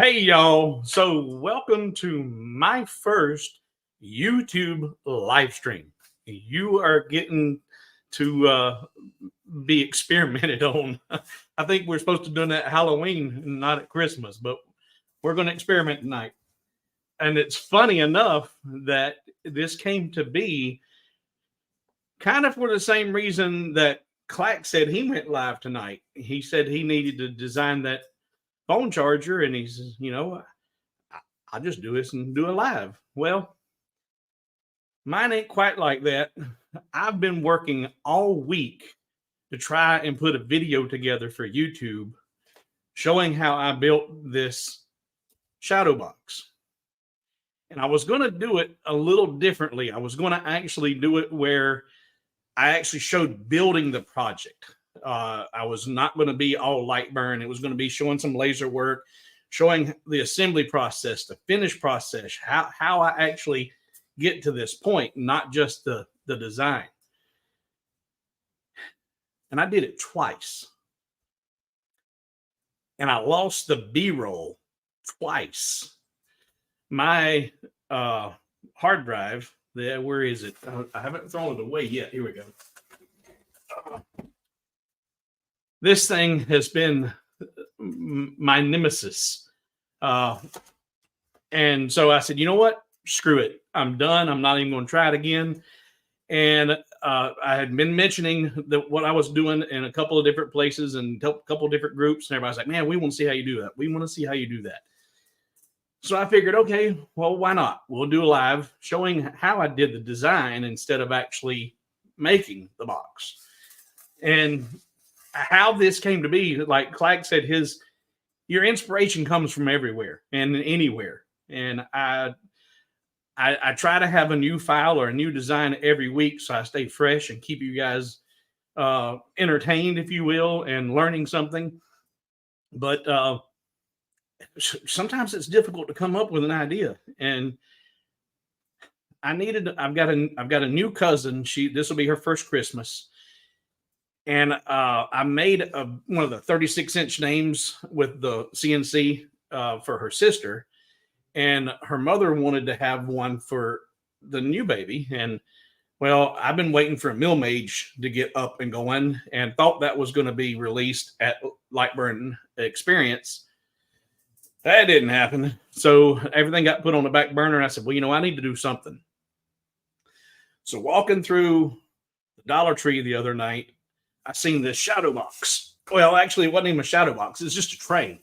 Hey, y'all. So, welcome to my first YouTube live stream. You are getting to be experimented on. I think we're supposed to do that at Halloween, not at Christmas, but we're going to experiment tonight. And it's funny enough that this came to be kind of for the same reason that Clack said he went live tonight. He said he needed to design that phone charger, and he says, I'll just do this and do it live. Well, mine ain't quite like that. I've been working all week to try and put a video together for YouTube showing how I built this shadow box. And I was going to do it a little differently. I was going to actually do it where I actually showed building the project. I was not going to be all light burn. It was going to be showing some laser work, showing the assembly process, the finish process, how I actually get to this point, not just the design. And I did it twice. And I lost the B-roll twice. My hard drive, where is it? I haven't thrown it away yet. Here we go. This thing has been my nemesis. And so I said, you know what? Screw it. I'm done. I'm not even going to try it again. And I had been mentioning what I was doing in a couple of different places and a couple of different groups. And everybody's like, man, we want to see how you do that. We want to see how you do that. So I figured, okay, well, why not? We'll do a live showing how I did the design instead of actually making the box. And how this came to be, like Clark said, your inspiration comes from everywhere and anywhere. And I try to have a new file or a new design every week so I stay fresh and keep you guys entertained, if you will, and learning something. But sometimes it's difficult to come up with an idea. And I've got a new cousin. This will be her first Christmas. And I made one of the 36-inch names with the CNC for her sister. And her mother wanted to have one for the new baby. And, well, I've been waiting for a Milmage to get up and going and thought that was going to be released at Lightburn Experience. That didn't happen. So everything got put on the back burner. And I said, well, I need to do something. So walking through the Dollar Tree the other night, I seen this shadow box. Well, actually, it wasn't even a shadow box. It's just a tray.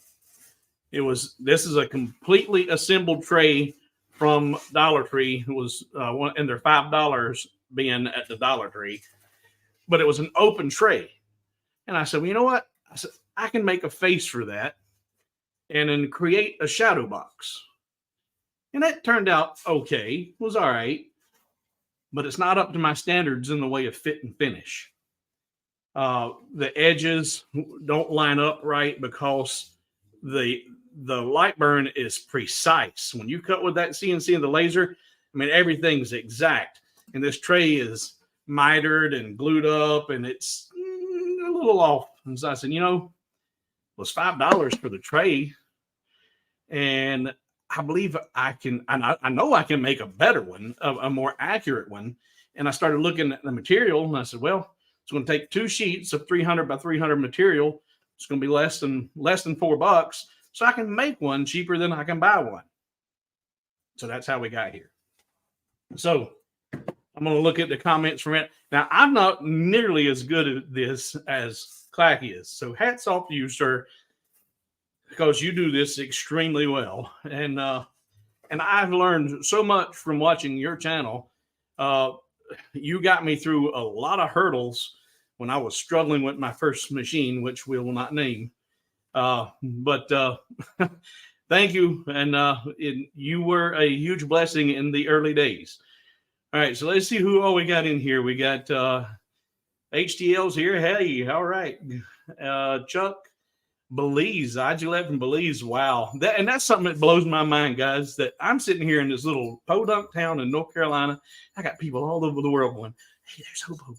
This is a completely assembled tray from Dollar Tree. It was and they're $5 being at the Dollar Tree, but it was an open tray. And I said, well, you know what? I said, I can make a face for that and then create a shadow box. And that turned out okay. It was all right, but it's not up to my standards in the way of fit and finish. The edges don't line up right because the light burn is precise. When you cut with that CNC and the laser, everything's exact. And this tray is mitered and glued up, and it's a little off. And so I said, it was $5 for the tray. And I believe I know I can make a better one, a more accurate one. And I started looking at the material, and I said, well, it's going to take 2 sheets of 300 by 300 material. It's going to be less than $4. So I can make one cheaper than I can buy one. So that's how we got here. So I'm going to look at the comments from it. Now, I'm not nearly as good at this as Clacky is. So hats off to you, sir, because you do this extremely well. And I've learned so much from watching your channel. You got me through a lot of hurdles when I was struggling with my first machine, which we will not name. But thank you. And you were a huge blessing in the early days. All right. So let's see who all we got in here. We got HTL's here. Hey, all right. Chuck Belize, IG11 from Belize. Wow. That's something that blows my mind, guys, that I'm sitting here in this little podunk town in North Carolina. I got people all over the world going, hey, there's Hobo.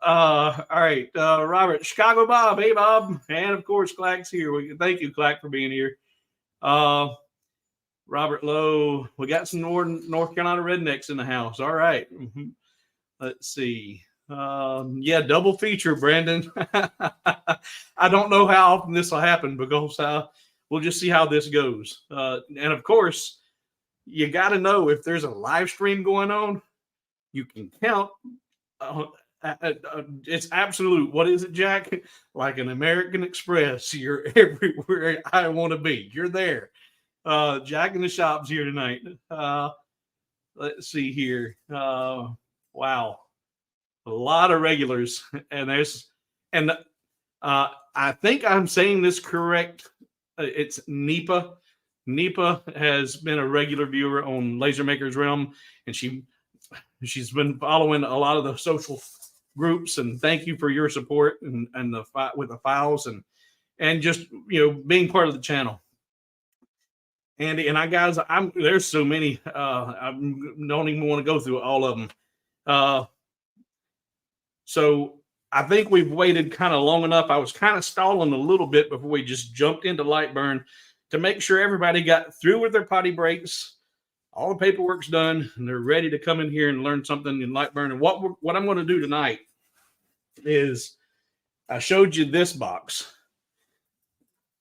All right. Robert, Chicago Bob. Hey, Bob. And of course, Clack's here. Thank you, Clack, for being here. Robert Lowe. We got some North Carolina rednecks in the house. All right. Let's see. Yeah, double feature, Brandon. I don't know how often this will happen because we'll just see how this goes. And of course, you got to know if there's a live stream going on, you can count. It's absolute. What is it, Jack? Like an American Express. You're everywhere I want to be. You're there. Jack in the shop's here tonight. Let's see here. Wow. A lot of regulars. And I think I'm saying this correct. It's Nipa. Nipa has been a regular viewer on Laser Maker's Realm, and she's been following a lot of the social groups. And thank you for your support and the with the files and just being part of the channel. Andy and guys, there's so many. I don't even want to go through all of them. So I think we've waited kind of long enough. I was kind of stalling a little bit before we just jumped into Lightburn to make sure everybody got through with their potty breaks. All the paperwork's done, and they're ready to come in here and learn something in Lightburn. And what I'm going to do tonight is I showed you this box.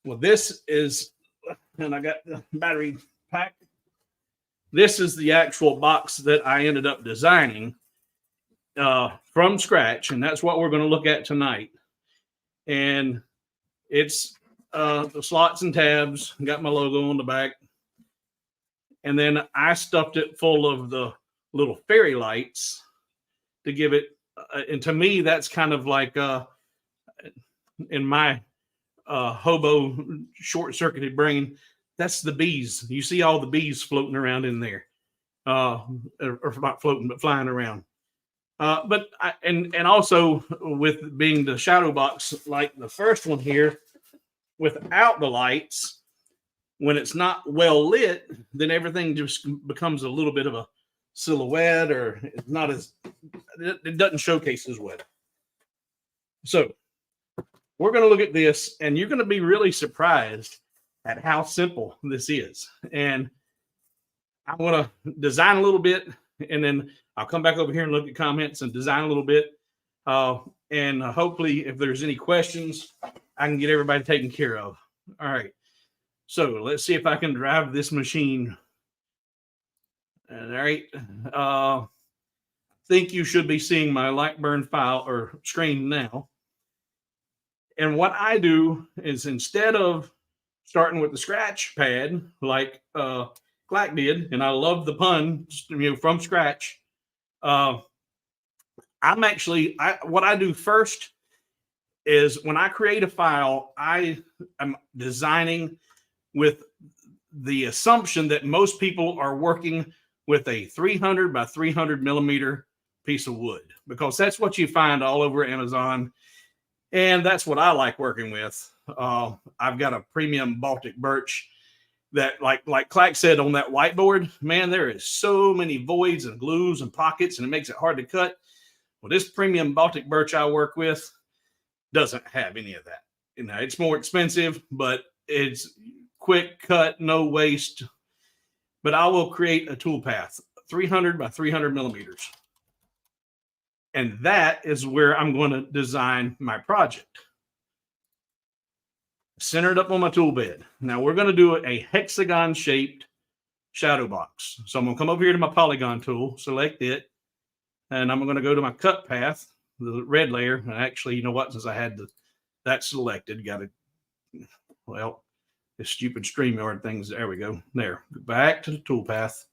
Well, this is, and I got the battery pack. This is the actual box that I ended up designing from scratch, and that's what we're going to look at tonight. And it's the slots and tabs, got my logo on the back, and then I stuffed it full of the little fairy lights to give it. And to me, that's kind of like in my hobo short-circuited brain, that's the bees. You see all the bees floating around in there, or not floating, but flying around. But also with being the shadow box, like the first one here, without the lights, when it's not well lit, then everything just becomes a little bit of a silhouette, or it's not as, it doesn't showcase as well. So we're going to look at this, and you're going to be really surprised at how simple this is. And I'm going to design a little bit, and then I'll come back over here and look at comments and design a little bit. And hopefully, if there's any questions, I can get everybody taken care of. All right. So let's see if I can drive this machine. All right. I think you should be seeing my Lightburn file or screen now. And what I do is, instead of starting with the scratch pad like Clack did, and I love the pun, from scratch, what I do first is, when I create a file, I am designing with the assumption that most people are working with a 300 by 300 millimeter piece of wood, because that's what you find all over Amazon. And that's what I like working with. I've got a premium Baltic birch that, like Clack said on that whiteboard, man, there is so many voids and glues and pockets, and it makes it hard to cut. Well, this premium Baltic birch I work with doesn't have any of that. It's more expensive, but it's quick cut, no waste. But I will create a tool path, 300 by 300 millimeters. And that is where I'm going to design my project. Centered up on my tool bed. Now we're going to do a hexagon shaped shadow box. So I'm going to come over here to my polygon tool, select it, and I'm going to go to my cut path, the red layer. And actually, you know what? Since I had that selected, got to, well, this stupid StreamYard things. There we go. There. Back to the tool path.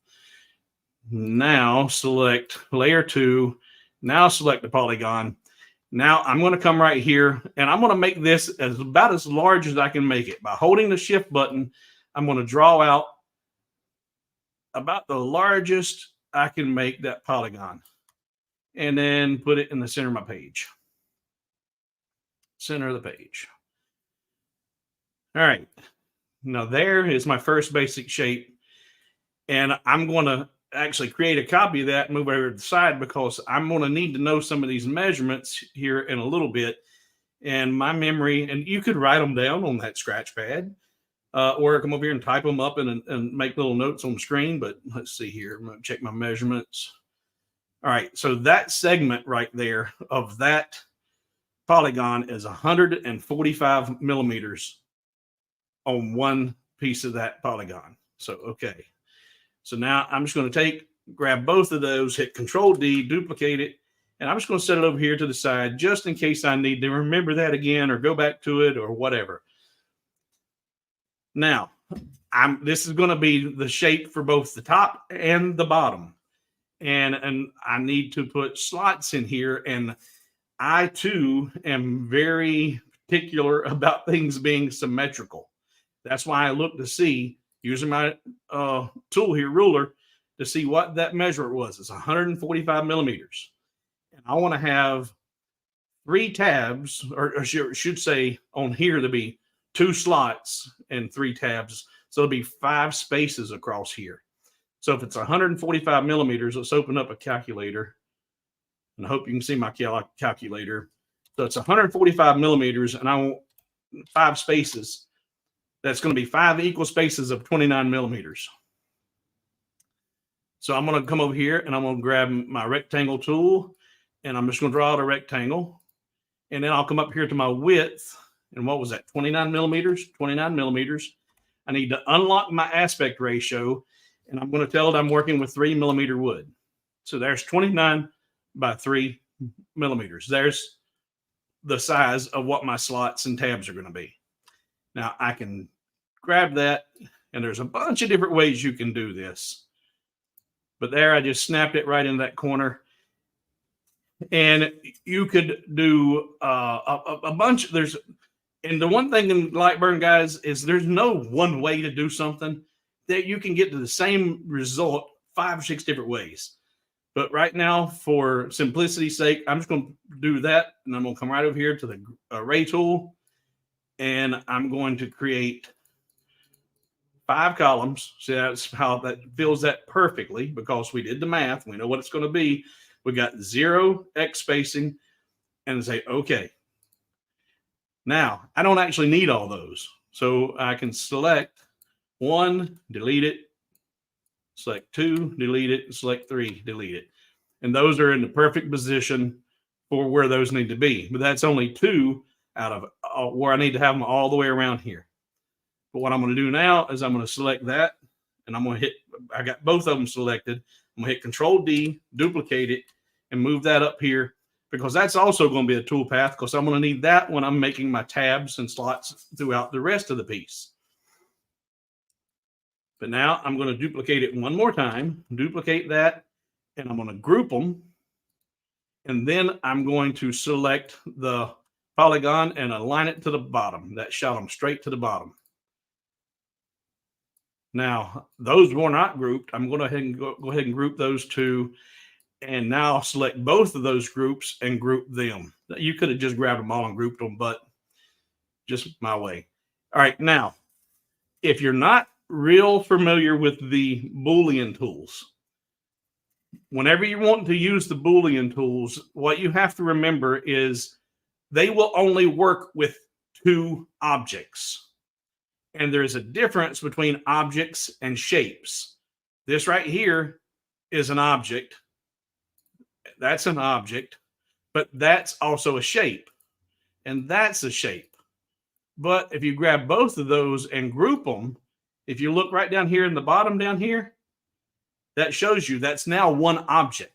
Now select layer 2. Now select the polygon. Now I'm going to come right here, and I'm going to make this about as large as I can make it. By holding the shift button, I'm going to draw out about the largest I can make that polygon, and then put it in the center of my page. Center of the page. All right. Now there is my first basic shape, and I'm going to actually create a copy of that and move over to the side, because I'm going to need to know some of these measurements here in a little bit. And my memory, and you could write them down on that scratch pad, or come over here and type them up and make little notes on the screen. But let's see here. I'm going to check my measurements. All right. So that segment right there of that polygon is 145 millimeters on one piece of that polygon. So, okay. So now I'm just going to grab both of those, hit Control D, duplicate it, and I'm just going to set it over here to the side just in case I need to remember that again or go back to it or whatever. Now, this is going to be the shape for both the top and the bottom. And I need to put slots in here. And I, too, am very particular about things being symmetrical. That's why I look to see, using my tool here, ruler, to see what that measurement was. It's 145 millimeters. And I want to have 3 tabs, or should say on here, there'll be 2 slots and 3 tabs. So it'll be 5 spaces across here. So if it's 145 millimeters, let's open up a calculator. And I hope you can see my calculator. So it's 145 millimeters, and I want 5 spaces. That's going to be 5 equal spaces of 29 millimeters. So I'm going to come over here, and I'm going to grab my rectangle tool, and I'm just going to draw out a rectangle. And then I'll come up here to my width. And what was that? 29 millimeters? 29 millimeters. I need to unlock my aspect ratio, and I'm going to tell it I'm working with 3 millimeter wood. So there's 29 by 3 millimeters. There's the size of what my slots and tabs are going to be. Now I can grab that, and there's a bunch of different ways you can do this. But there, I just snapped it right in that corner. And you could do a bunch. And the one thing in Lightburn, guys, is there's no one way to do something. That you can get to the same result 5 or 6 different ways. But right now, for simplicity's sake, I'm just going to do that. And I'm going to come right over here to the array tool. And I'm going to create 5 columns. See, that's how that fills that perfectly, because we did the math. We know what it's going to be. We got 0 X spacing, and say, okay. Now, I don't actually need all those. So I can select 1, delete it, select 2, delete it, select 3, delete it. And those are in the perfect position for where those need to be. But that's only 2 out of where I need to have them all the way around here. But what I'm going to do now is I'm going to select that, and I'm going to hit, I got both of them selected. I'm going to hit Control D, duplicate it, and move that up here, because that's also going to be a toolpath, because I'm going to need that when I'm making my tabs and slots throughout the rest of the piece. But now I'm going to duplicate it one more time, duplicate that, and I'm going to group them. And then I'm going to select the polygon and align it to the bottom. That shot them straight to the bottom. Now, those were not grouped. I'm going to go ahead and group those 2. And now I'll select both of those groups and group them. You could have just grabbed them all and grouped them, but just my way. All right, now, if you're not real familiar with the Boolean tools, whenever you want to use the Boolean tools, what you have to remember is they will only work with 2 objects. And there's a difference between objects and shapes. This right here is an object. That's an object, but that's also a shape. And that's a shape. But if you grab both of those and group them, if you look right down here in the bottom down here, that shows you that's now one object.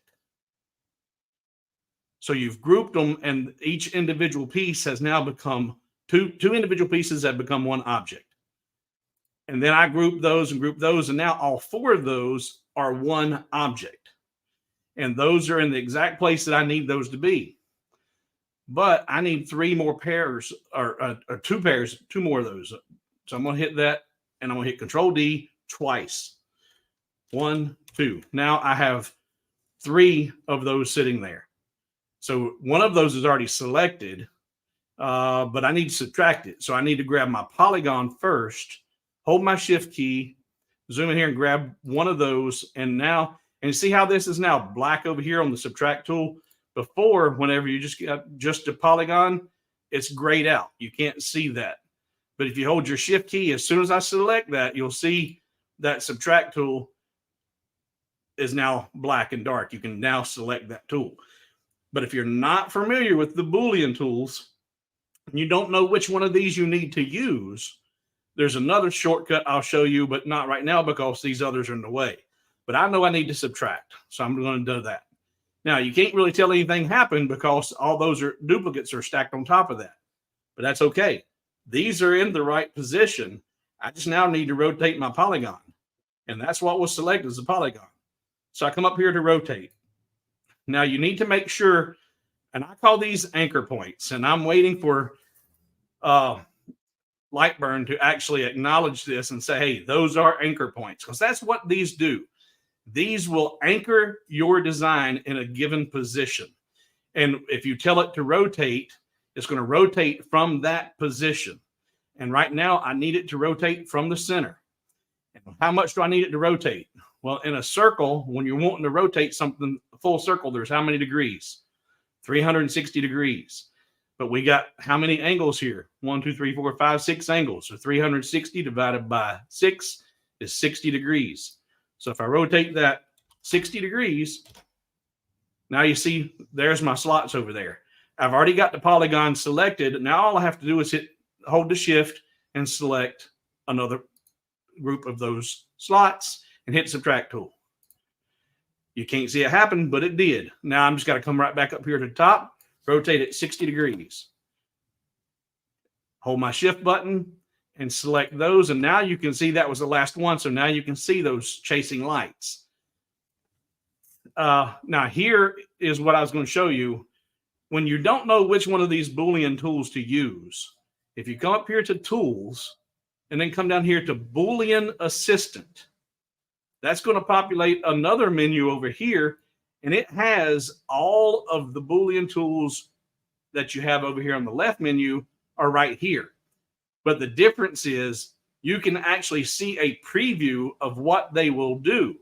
So you've grouped them, and each individual piece has now become two individual pieces have become one object. And then I group those and group those, and now all 4 of those are one object. And those are in the exact place that I need those to be. But I need 3 more pairs, or 2 pairs, 2 more of those. So I'm going to hit that, and I'm going to hit Control D twice. 1, 2. Now I have 3 of those sitting there. So one of those is already selected, but I need to subtract it. So I need to grab my polygon first, hold my shift key, zoom in here and grab one of those. And now And see how this is now black over here on the subtract tool? Before, whenever you just got just a polygon, it's grayed out. You can't see that. But if you hold your shift key, as soon as I select that, you'll see that subtract tool is now black and dark. You can now select that tool. But if you're not familiar with the Boolean tools, and you don't know which one of these you need to use, there's another shortcut I'll show you, but not right now because these others are in the way. But I know I need to subtract, so I'm going to do that. Now, you can't really tell anything happened because all those duplicates are stacked on top of that. But that's okay. These are in the right position. I just now need to rotate my polygon. And that's what was selected as a polygon. So I come up here to rotate. Now, you need to make sure, and I call these anchor points, and I'm waiting for Lightburn to actually acknowledge this and say, hey, those are anchor points, because that's what these do. These will anchor your design in a given position. And if you tell it to rotate, it's going to rotate from that position. And right now, I need it to rotate from the center. And how much do I need it to rotate? Well, in a circle, when you're wanting to rotate something, a full circle, there's how many degrees? 360 degrees. But we got how many angles here? 1, 2, 3, 4, 5, 6 angles. So 360 divided by 6 is 60 degrees. So if I rotate that 60 degrees, now you see there's my slots over there. I've already got the polygon selected. Now all I have to do is hold the shift and select another group of those slots and hit subtract tool. You can't see it happen, but it did. Now I'm just got to come right back up here to the top, rotate it 60 degrees. Hold my shift button and select those. And now you can see that was the last one. So now you can see those chasing lights. Now here is what I was going to show you. When you don't know which one of these Boolean tools to use, if you come up here to tools and then come down here to Boolean Assistant, that's going to populate another menu over here. And it has all of the Boolean tools that you have over here on the left menu are right here. But the difference is you can actually see a preview of what they will do.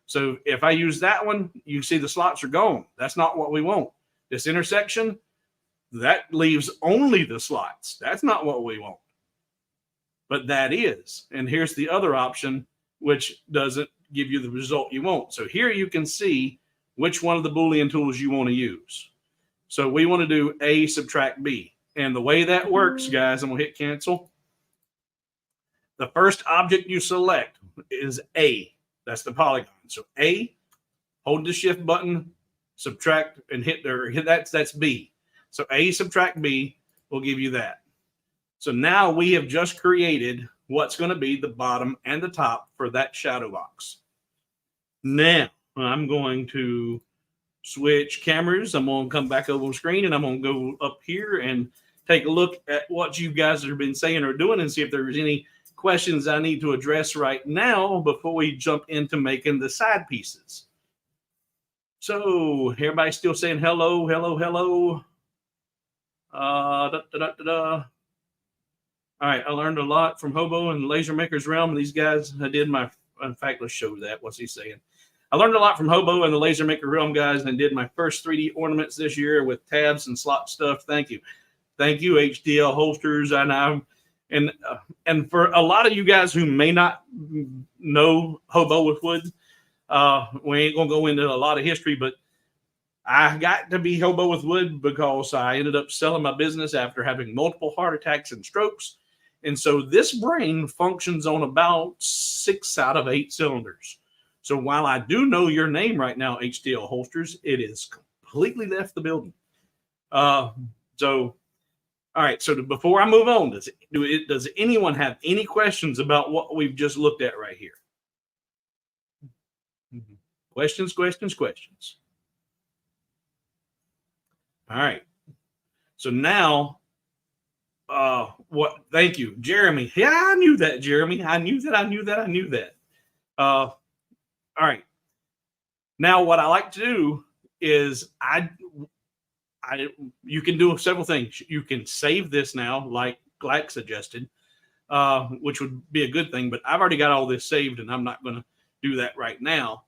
So if I use that one, you see the slots are gone. That's not what we want. This intersection, that leaves only the slots. That's not what we want. But that is. And here's the other option, which doesn't give you the result you want. So here you can see which one of the Boolean tools you want to use. So we want to do A subtract B. And the way that works, guys, I'm going to hit cancel. The first object you select is A. That's the polygon. So A, hold the shift button, subtract, and hit that's B. So A subtract B will give you that. So now we have just created what's going to be the bottom and the top for that shadow box. Now I'm going to switch cameras. I'm going to come back over the screen and I'm going to go up here and take a look at what you guys have been saying or doing and see if there's any questions I need to address right now before we jump into making the side pieces. So everybody's still saying hello, hello, hello. All right, I learned a lot from Hobo and Laser Maker's Realm. These guys, in fact, let's show that. What's he saying? I learned a lot from Hobo and the Laser Maker Realm guys and did my first 3D ornaments this year with tabs and slot stuff. Thank you. Thank you, HDL Holsters. And for a lot of you guys who may not know Hobo with Wood, we ain't going to go into a lot of history, but I got to be Hobo with Wood because I ended up selling my business after having multiple heart attacks and strokes. And so this brain functions on about 6 out of 8 cylinders. So while I do know your name right now, HDL Holsters, it is completely left the building. All right, so before I move on, does anyone have any questions about what we've just looked at right here? Questions, questions, questions. All right. So now, thank you, Jeremy. Yeah, I knew that, Jeremy. I knew that. All right. Now, what I like to do is you can do several things. You can save this now, like Glack suggested, which would be a good thing, but I've already got all this saved and I'm not going to do that right now.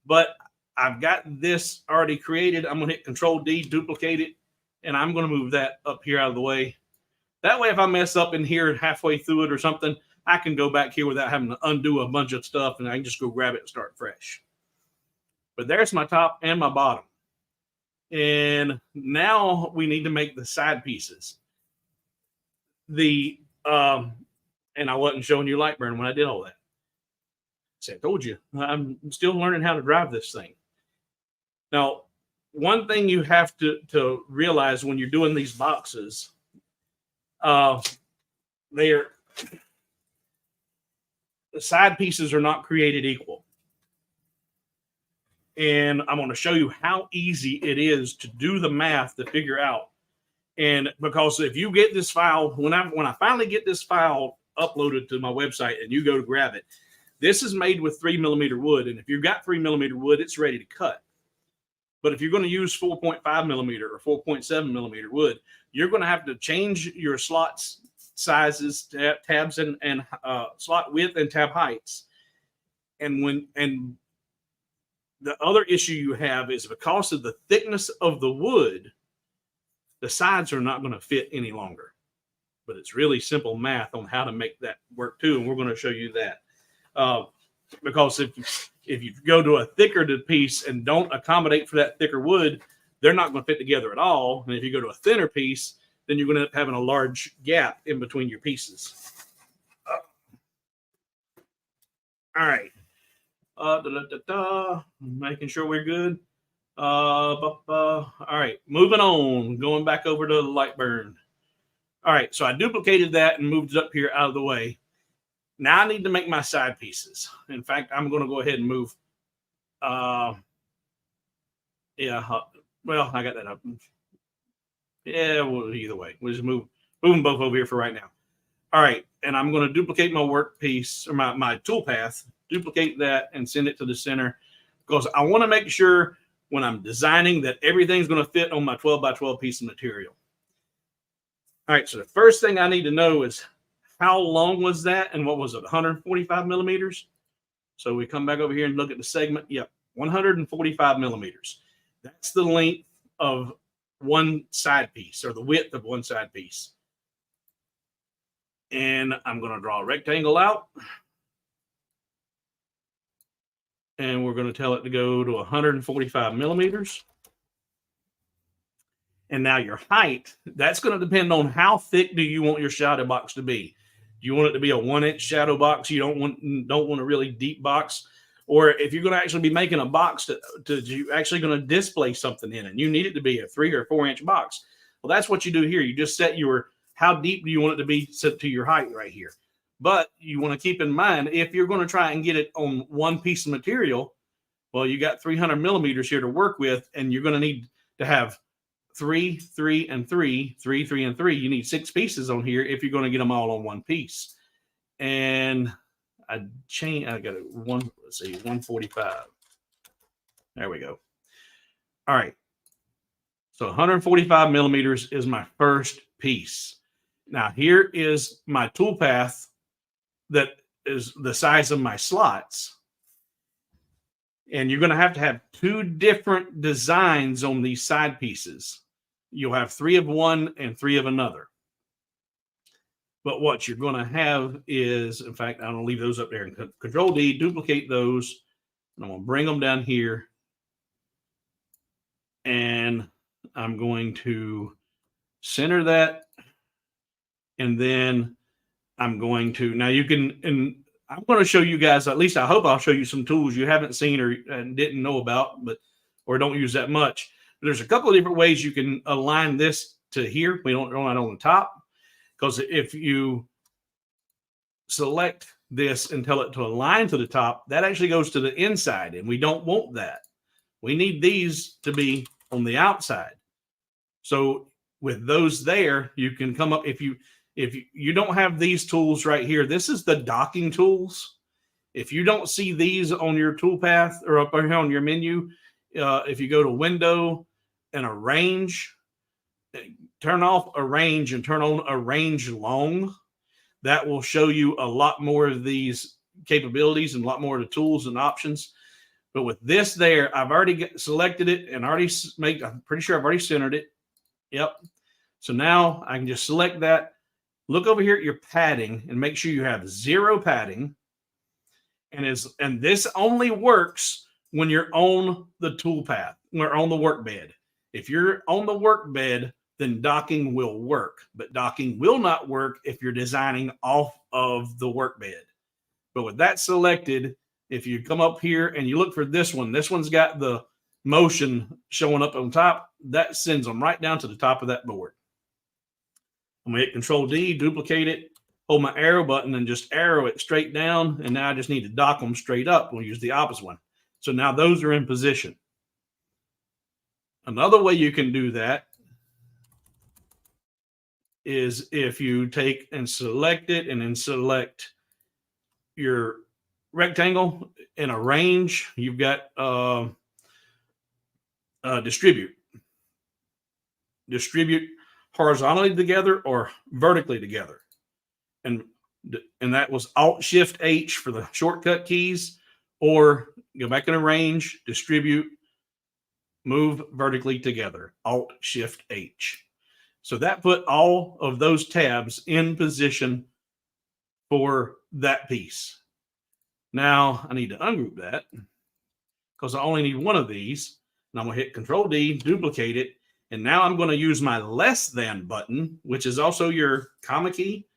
But I've got this already created. I'm going to hit Control D, duplicate it, and I'm going to move that up here out of the way. That way, if I mess up in here halfway through it or something, I can go back here without having to undo a bunch of stuff, and I can just go grab it and start fresh. But there's my top and my bottom. And now we need to make the side pieces. And I wasn't showing you Lightburn when I did all that. See, I told you, I'm still learning how to drive this thing. Now, one thing you have to realize when you're doing these boxes, the side pieces are not created equal. And I'm going to show you how easy it is to do the math to figure out. And because if you get this file, when I finally get this file uploaded to my website and you go to grab it, this is made with 3mm wood. And if you've got 3mm wood, it's ready to cut. But if you're going to use 4.5mm or 4.7mm wood, you're going to have to change your slots sizes, tabs, and slot width and tab heights. And the other issue you have is because of the thickness of the wood, the sides are not going to fit any longer. But it's really simple math on how to make that work too, and we're going to show you that. Because if you go to a thicker piece and don't accommodate for that thicker wood, they're not going to fit together at all. And if you go to a thinner piece, then you're going to end up having a large gap in between your pieces. All right. Making sure we're good. All right, moving on, going back over to Lightburn. All right, so I duplicated that and moved it up here out of the way. Now I need to make my side pieces. In fact, I'm going to go ahead and move. Well, I got that up. Yeah, well, either way, we'll just move them both over here for right now. All right, and I'm going to duplicate my work piece or my tool path, duplicate that and send it to the center because I want to make sure when I'm designing that everything's going to fit on my 12 by 12 piece of material. All right, so the first thing I need to know is how long was that and what was it, 145mm? So we come back over here and look at the segment. Yep, 145mm. That's the length of one side piece or the width of one side piece. And I'm going to draw a rectangle out. And we're going to tell it to go to 145mm. And now your height, that's going to depend on how thick do you want your shadow box to be. Do you want it to be a 1-inch shadow box? You don't want a really deep box. Or if you're going to actually be making a box you're actually going to display something in it, and you need it to be a 3 or 4-inch box. Well, that's what you do here. You just set how deep do you want it to be set to your height right here. But you want to keep in mind, if you're going to try and get it on one piece of material, well, you got 300mm here to work with, and you're going to need to have 3, 3, and 3, 3, 3, and 3. You need 6 pieces on here if you're going to get them all on one piece. And I got it 145. There we go. All right. So 145mm is my first piece. Now here is my tool path that is the size of my slots. And you're going to have 2 different designs on these side pieces. You'll have 3 of one and 3 of another. But what you're going to have is, in fact, I'm going to leave those up there and Control D, duplicate those. And I'm going to bring them down here. And I'm going to center that. And then I'm going to, now you can, and I'm going to show you guys, at least I hope I'll show you some tools you haven't seen or didn't know about, or don't use that much. But there's a couple of different ways you can align this to here. We don't run it on the top, because if you select this and tell it to align to the top, that actually goes to the inside, and we don't want that. We need these to be on the outside. So with those there, you can come up, if you don't have these tools right here, this is the docking tools. If you don't see these on your tool path or up here on your menu, if you go to Window and Arrange, turn off Arrange and turn on Arrange Long, that will show you a lot more of these capabilities and a lot more of the tools and options. But with this there, I've already selected it and already I'm pretty sure I've already centered it. Yep. So now I can just select that. Look over here at your padding and make sure you have 0 padding. And this only works when you're on the tool path or on the work bed. If you're on the work bed, then docking will work, but docking will not work if you're designing off of the work bed. But with that selected, if you come up here and you look for this one's got the motion showing up on top, that sends them right down to the top of that board. I'm gonna hit Control D, duplicate it, hold my arrow button and just arrow it straight down. And now I just need to dock them straight up. We'll use the opposite one. So now those are in position. Another way you can do that is if you take and select it and then select your rectangle in a range, you've got distribute horizontally together or vertically together. And that was Alt Shift H for the shortcut keys, or go back in a range, distribute, move vertically together, Alt Shift H. So that put all of those tabs in position for that piece. Now I need to ungroup that because I only need one of these. And I'm going to hit Control D, duplicate it. And now I'm going to use my less than button, which is also your comma key.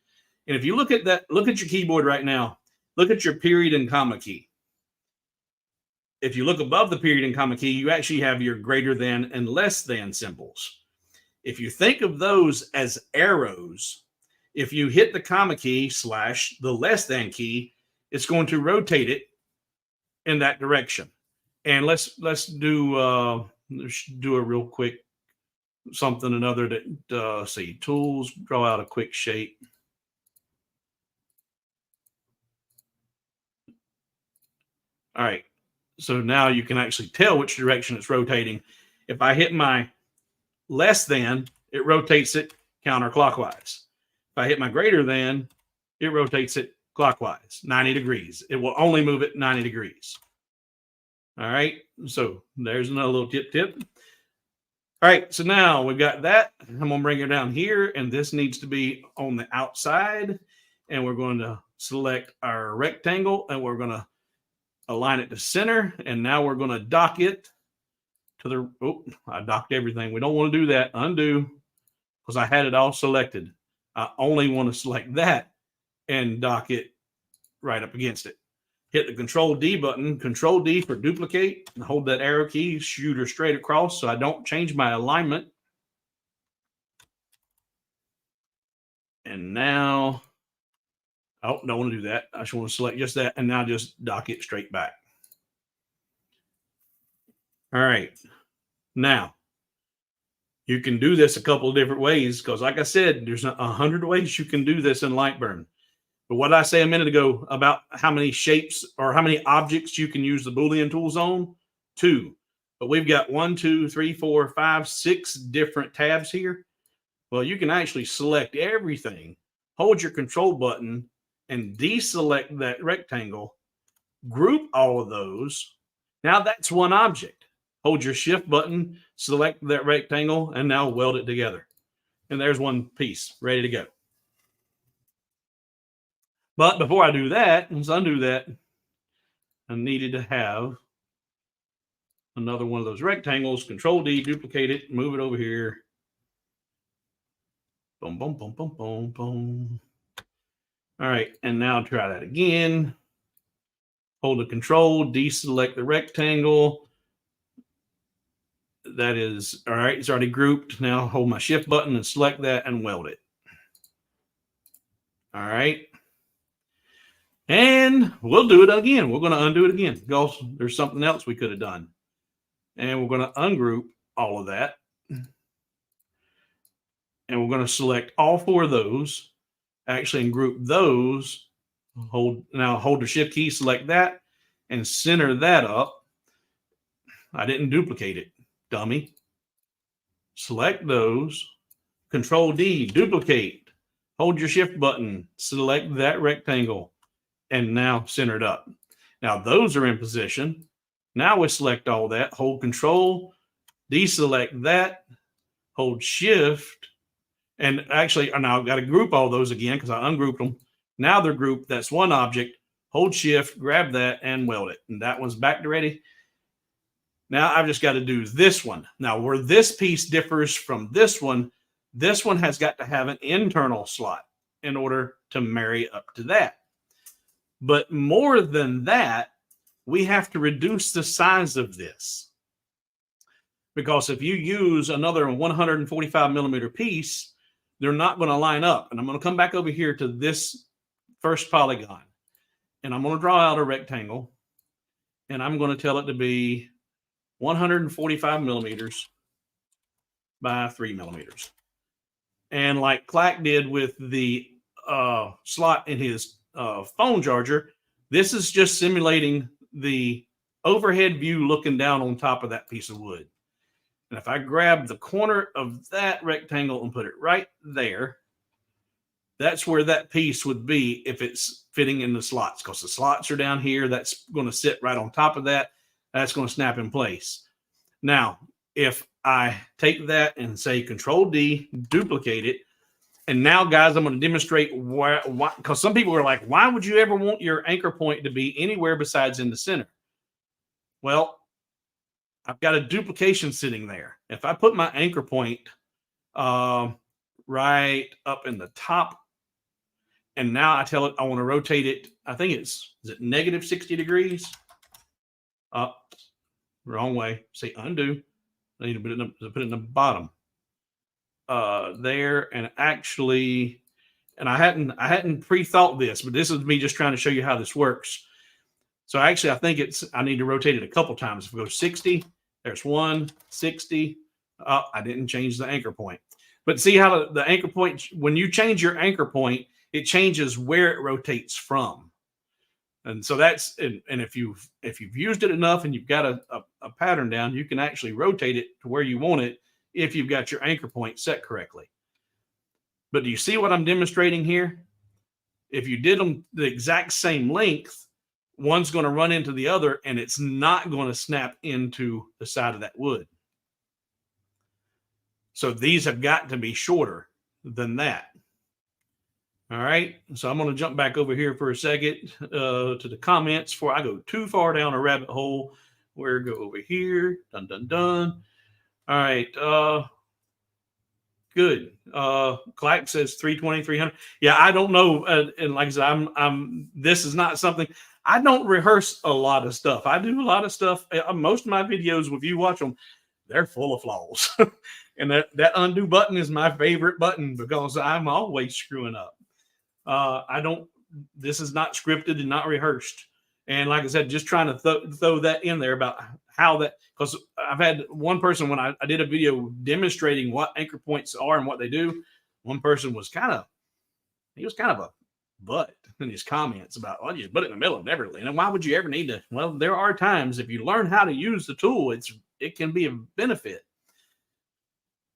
And if you look at that, look at your keyboard right now, look at your period and comma key. If you look above the period and comma key, you actually have your greater than and less than symbols. If you think of those as arrows, if you hit the comma key / the less than key, it's going to rotate it in that direction. And let's do a real quick something another that see tools, draw out a quick shape. All right. So now you can actually tell which direction it's rotating. If I hit my less than, it rotates it counterclockwise. If I hit my greater than, it rotates it clockwise, 90 degrees. It will only move it 90 degrees. All right. So there's another little tip. All right. So now we've got that. I'm going to bring it down here, and this needs to be on the outside. And we're going to select our rectangle, and we're going to align it to center. And now we're going to dock it to the, I docked everything. We don't want to do that. Undo, because I had it all selected. I only want to select that and dock it right up against it. Hit the Control D button, Control D for duplicate, and hold that arrow key, shoot her straight across so I don't change my alignment. And now, don't want to do that. I just want to select just that, and now just dock it straight back. All right. Now, you can do this a couple of different ways because, like I said, there's 100 ways you can do this in Lightburn. But what I say a minute ago about how many shapes or how many objects you can use the Boolean tools on, 2. But we've got 1, 2, 3, 4, 5, 6 different tabs here. Well, you can actually select everything, hold your control button, and deselect that rectangle, group all of those. Now that's one object. Hold your shift button, select that rectangle, and now weld it together. And there's one piece ready to go. But before I do that, let's undo that. I needed to have another one of those rectangles. Control D, duplicate it, move it over here. Boom, boom, boom, boom, boom, boom. All right, and now try that again. Hold the Control, deselect the rectangle. That is, all right, it's already grouped. Now hold my shift button and select that and weld it. All right. And we'll do it again. We're going to undo it again because there's something else we could have done. And we're going to ungroup all of that. And we're going to select all 4 of those, actually, and group those. Hold the shift key, select that, and center that up. I didn't duplicate it, dummy. Select those. Control D, duplicate. Hold your shift button, select that rectangle, and now center it up. Now those are in position. Now we select all that, hold control, deselect that, hold shift, and actually now I've got to group all those again because I ungrouped them. Now they're grouped. That's one object. Hold shift, grab that, and weld it. And that one's back to ready. Now I've just got to do this one. Now where this piece differs from this one has got to have an internal slot in order to marry up to that. But more than that, we have to reduce the size of this. Because if you use another 145 millimeter piece, they're not going to line up. And I'm going to come back over here to this first polygon. And I'm going to draw out a rectangle. And I'm going to tell it to be 145 millimeters by 3 millimeters. And like Clack did with the slot in his phone charger, this is just simulating the overhead view looking down on top of that piece of wood. And if I grab the corner of that rectangle and put it right there, that's where that piece would be if it's fitting in the slots, because the slots are down here. That's going to sit right on top of that. That's going to snap in place. Now, if I take that and say Control D, duplicate it, and now, guys, I'm going to demonstrate why, because some people are like, why would you ever want your anchor point to be anywhere besides in the center? Well, I've got a duplication sitting there. If I put my anchor point right up in the top, and now I tell it I want to rotate it, I think is it negative 60 degrees? Wrong way. Say undo. I need to put it in the bottom. There, and actually, and I hadn't pre-thought this, but this is me just trying to show you how this works. So actually, I think I need to rotate it a couple times. If we go 60, there's 1, 60. I didn't change the anchor point. But see how the anchor point, when you change your anchor point, it changes where it rotates from. And so that's, and if you've used it enough and you've got a pattern down, you can actually rotate it to where you want it if you've got your anchor point set correctly. But do you see what I'm demonstrating here? If you did them the exact same length, one's going to run into the other and it's not going to snap into the side of that wood. So these have got to be shorter than that. All right, so I'm going to jump back over here for a second to the comments before I go too far down a rabbit hole. We'll go over here. Dun, dun, dun. All right. Good. Clack says 320, 300. Yeah, I don't know. And like I said, this is not something, I don't rehearse a lot of stuff. I do a lot of stuff. Most of my videos, if you watch them, they're full of flaws. And that undo button is my favorite button because I'm always screwing up. This is not scripted and not rehearsed. And like I said, just trying to throw that in there about how that, because I've had one person, when I did a video demonstrating what anchor points are and what they do, one person was kind of a butt in his comments about, well, you put it in the middle of everything. And why would you ever need to? Well, there are times if you learn how to use the tool, it can be a benefit.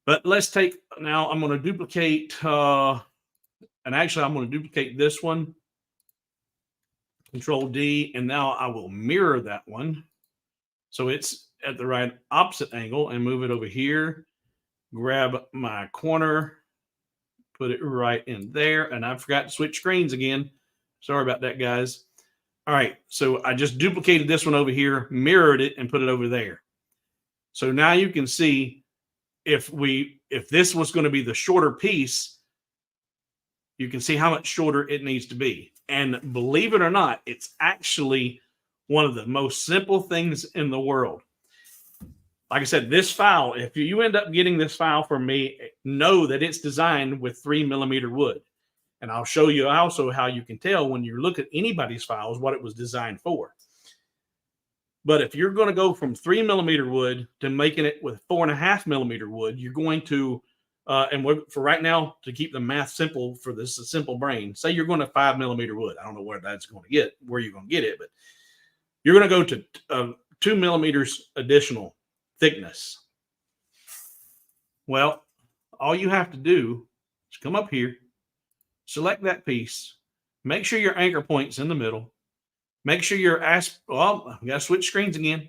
But let's take, now I'm going to duplicate, and actually I'm going to duplicate this one. Control D, and now I will mirror that one. So it's at the right opposite angle and move it over here. Grab my corner, put it right in there. And I forgot to switch screens again. Sorry about that, guys. All right, so I just duplicated this one over here, mirrored it, and put it over there. So now you can see if this was going to be the shorter piece, you can see how much shorter it needs to be. And believe it or not, it's actually one of the most simple things in the world. Like I said, this file, if you end up getting this file from me, know that it's designed with 3 millimeter wood. And I'll show you also how you can tell when you look at anybody's files what it was designed for. But if you're going to go from 3 millimeter wood to making it with 4.5 millimeter wood, you're going to, for right now, to keep the math simple for this simple brain, say you're going to 5 millimeter wood. I don't know where that's going to get, where you're going to get it, but you're going to go to 2 millimeters additional thickness. Well, all you have to do is come up here, select that piece, make sure your anchor point's in the middle, make sure your well, we got to switch screens again.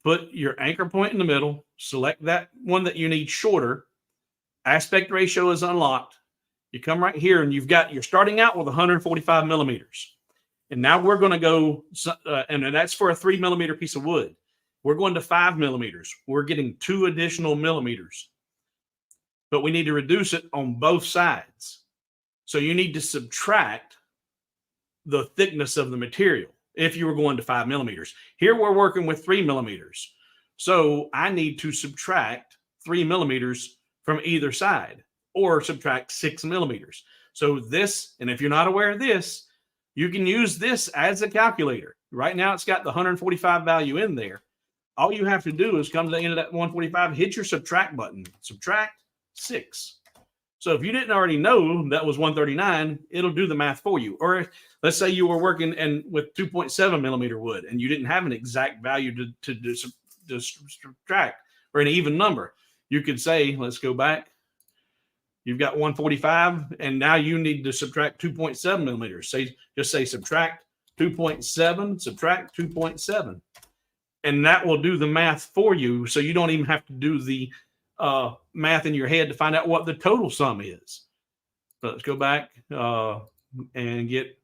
put your anchor point in the middle, select that one that you need shorter. Aspect ratio is unlocked. You come right here and you're starting out with 145 millimeters. And now we're going to go, and that's for a 3 millimeter piece of wood. We're going to 5 millimeters. We're getting 2 additional millimeters, but we need to reduce it on both sides. So you need to subtract the thickness of the material if you were going to 5 millimeters. Here we're working with 3 millimeters. So I need to subtract 3 millimeters from either side, or subtract 6 millimeters. So this, and if you're not aware of this, you can use this as a calculator. Right now it's got the 145 value in there. All you have to do is come to the end of that 145, hit your subtract button, subtract 6. So if you didn't already know that was 139, it'll do the math for you. Or let's say you were working with 2.7 millimeter wood and you didn't have an exact value to subtract, or an even number. You could say, let's go back. You've got 145, and now you need to subtract 2.7 millimeters. Just say subtract 2.7, subtract 2.7. And that will do the math for you. So you don't even have to do the math in your head to find out what the total sum is. So let's go back and get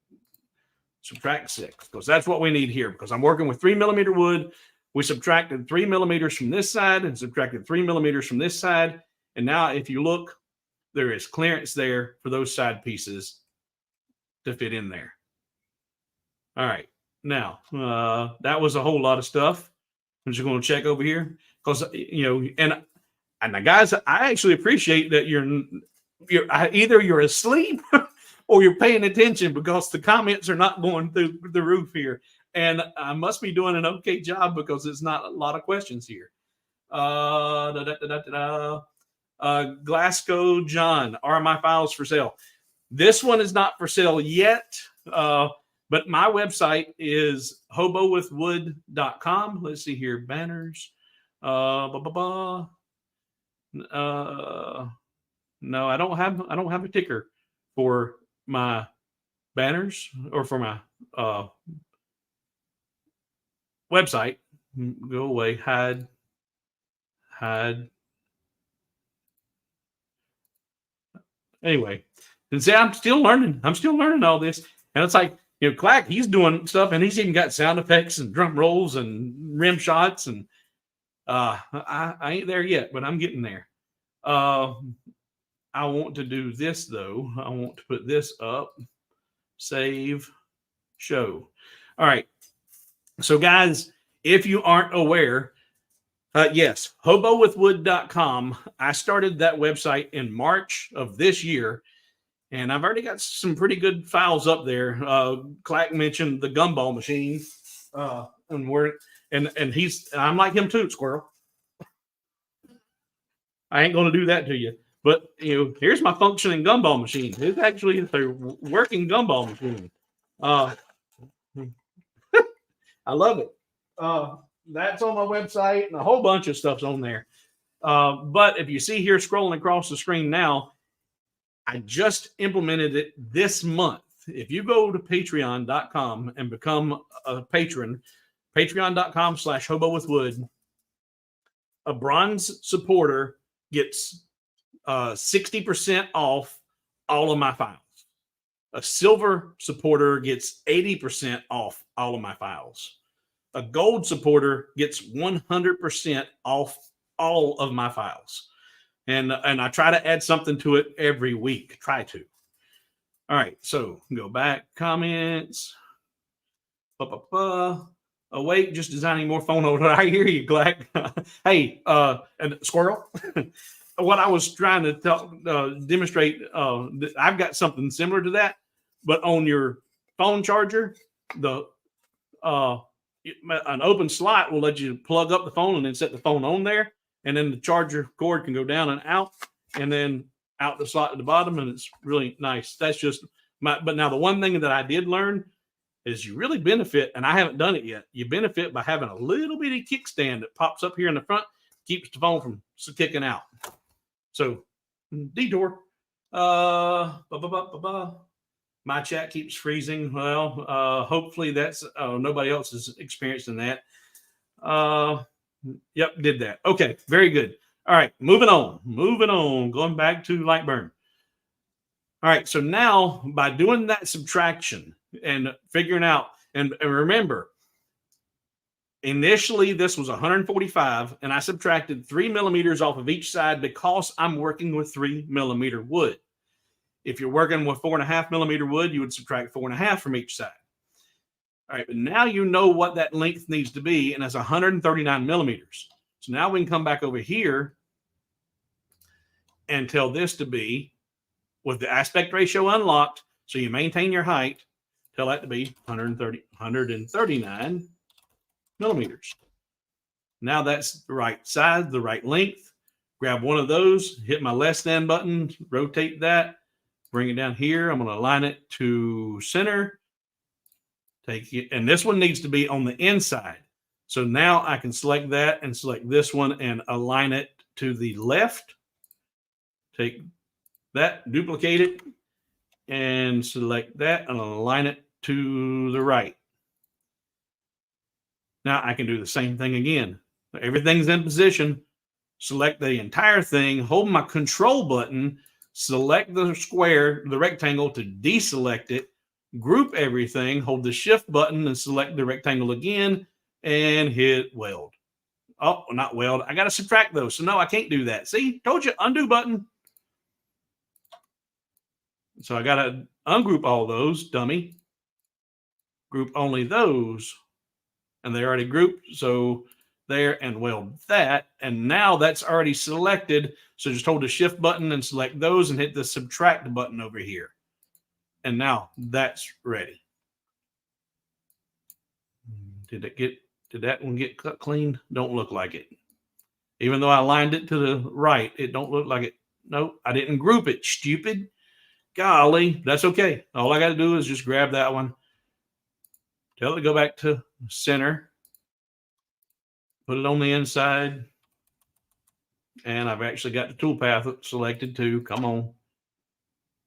subtract 6, because that's what we need here, because I'm working with 3 millimeter wood. We subtracted 3 millimeters from this side and subtracted 3 millimeters from this side. And now if you look, there is clearance there for those side pieces to fit in there. All right. Now, that was a whole lot of stuff. I'm just going to check over here because, and the guys, I actually appreciate that you're either you're asleep or you're paying attention, because the comments are not going through the roof here. And I must be doing an okay job because it's not a lot of questions here. Glasgow John, are my files for sale? This one is not for sale yet, but my website is hobowithwood.com. Let's see here, banners. No, I don't have a ticker for my banners or for my website. Go away, hide. Anyway, and see, I'm still learning all this. And it's like, Clack, he's doing stuff, and he's even got sound effects and drum rolls and rim shots. And I ain't there yet, but I'm getting there. I want to do this, though. I want to put this up, save, show. All right. So, guys, if you aren't aware, yes, hobowithwood.com. I started that website in March of this year, and I've already got some pretty good files up there. Clack mentioned the gumball machine, and I'm like him too, Squirrel. I ain't going to do that to you, but here's my functioning gumball machine. It's actually a working gumball machine. I love it. That's on my website, and a whole bunch of stuff's on there. But if you see here scrolling across the screen now, I just implemented it this month. If you go to patreon.com and become a patron, patreon.com/hobowithwood, a bronze supporter gets 60% off all of my files. A silver supporter gets 80% off all of my files. A gold supporter gets 100% off all of my files. And I try to add something to it every week. Try to. All right. So go back. Comments. Awake, just designing more phone holder. I hear you, Glack. Hey, and Squirrel. What I was trying to demonstrate, I've got something similar to that, but on your phone charger, an open slot will let you plug up the phone and then set the phone on there, and then the charger cord can go down and out, and then out the slot at the bottom, and it's really nice. That's just but now the one thing that I did learn is you really benefit, and I haven't done it yet. You benefit by having a little bitty kickstand that pops up here in the front, keeps the phone from kicking out. So detour. My chat keeps freezing. Well, hopefully that's nobody else is experiencing that. Yep, did that. Okay, very good. All right, moving on, going back to light burn. All right, so now by doing that subtraction and figuring out, and remember, initially this was 145, and I subtracted 3 millimeters off of each side because I'm working with 3 millimeter wood. If you're working with 4.5 millimeter wood, you would subtract 4.5 from each side. All right, but now you know what that length needs to be, and that's 139 millimeters. So now we can come back over here and tell this to be, with the aspect ratio unlocked, so you maintain your height, tell that to be 139 millimeters. Now that's the right size, the right length. Grab one of those, hit my less than button, rotate that, bring it down here. I'm going to align it to center. Take it, and this one needs to be on the inside. So now I can select that and select this one and align it to the left. Take that, duplicate it, and select that and align it to the right. Now I can do the same thing again. Everything's in position. Select the entire thing, hold my control button, select the square, the rectangle to deselect it, group everything, hold the shift button and select the rectangle again and hit weld. Oh, not weld. I got to subtract those. So no, I can't do that. See, told you, undo button. So I got to ungroup all those, dummy. Group only those. And they already grouped. So there, and weld that. And now that's already selected. So just hold the shift button and select those and hit the subtract button over here. And now that's ready. Did that one get cut clean? Don't look like it. Even though I aligned it to the right, it don't look like it. Nope, I didn't group it, stupid. Golly, that's okay. All I got to do is just grab that one, tell it to go back to center, put it on the inside, and I've actually got the toolpath selected too. Come on.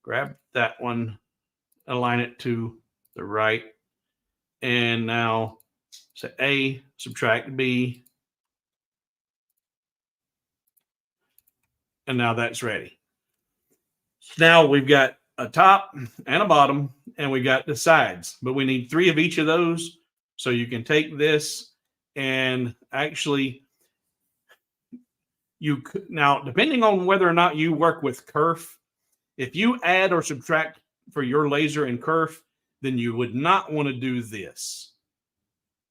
Grab that one, align it to the right, and now say A, subtract B, and now that's ready. Now we've got a top and a bottom, and we got the sides, but we need 3 of each of those. So you can take this and actually, you could now, depending on whether or not you work with kerf, if you add or subtract for your laser and kerf, then you would not want to do this.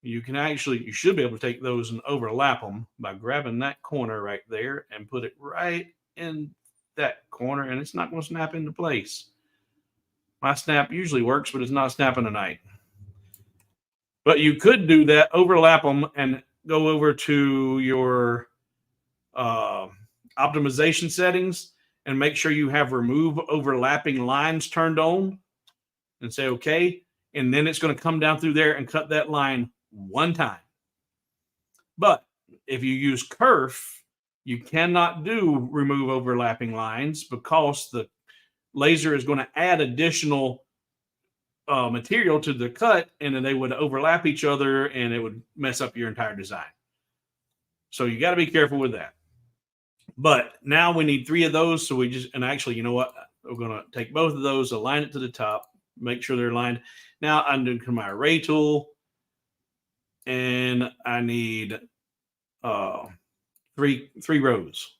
You can actually, you should be able to take those and overlap them by grabbing that corner right there and put it right in that corner, and it's not going to snap into place. My snap usually works, but it's not snapping tonight. But you could do that, overlap them, and go over to your optimization settings and make sure you have remove overlapping lines turned on and say okay. And then it's going to come down through there and cut that line one time. But if you use kerf, you cannot do remove overlapping lines because the laser is going to add additional material to the cut, and then they would overlap each other and it would mess up your entire design. So you got to be careful with that. But now we need 3 of those. So we just, and actually, you know what? We're going to take both of those, align it to the top, make sure they're aligned. Now I'm doing my array tool, and I need 3 rows.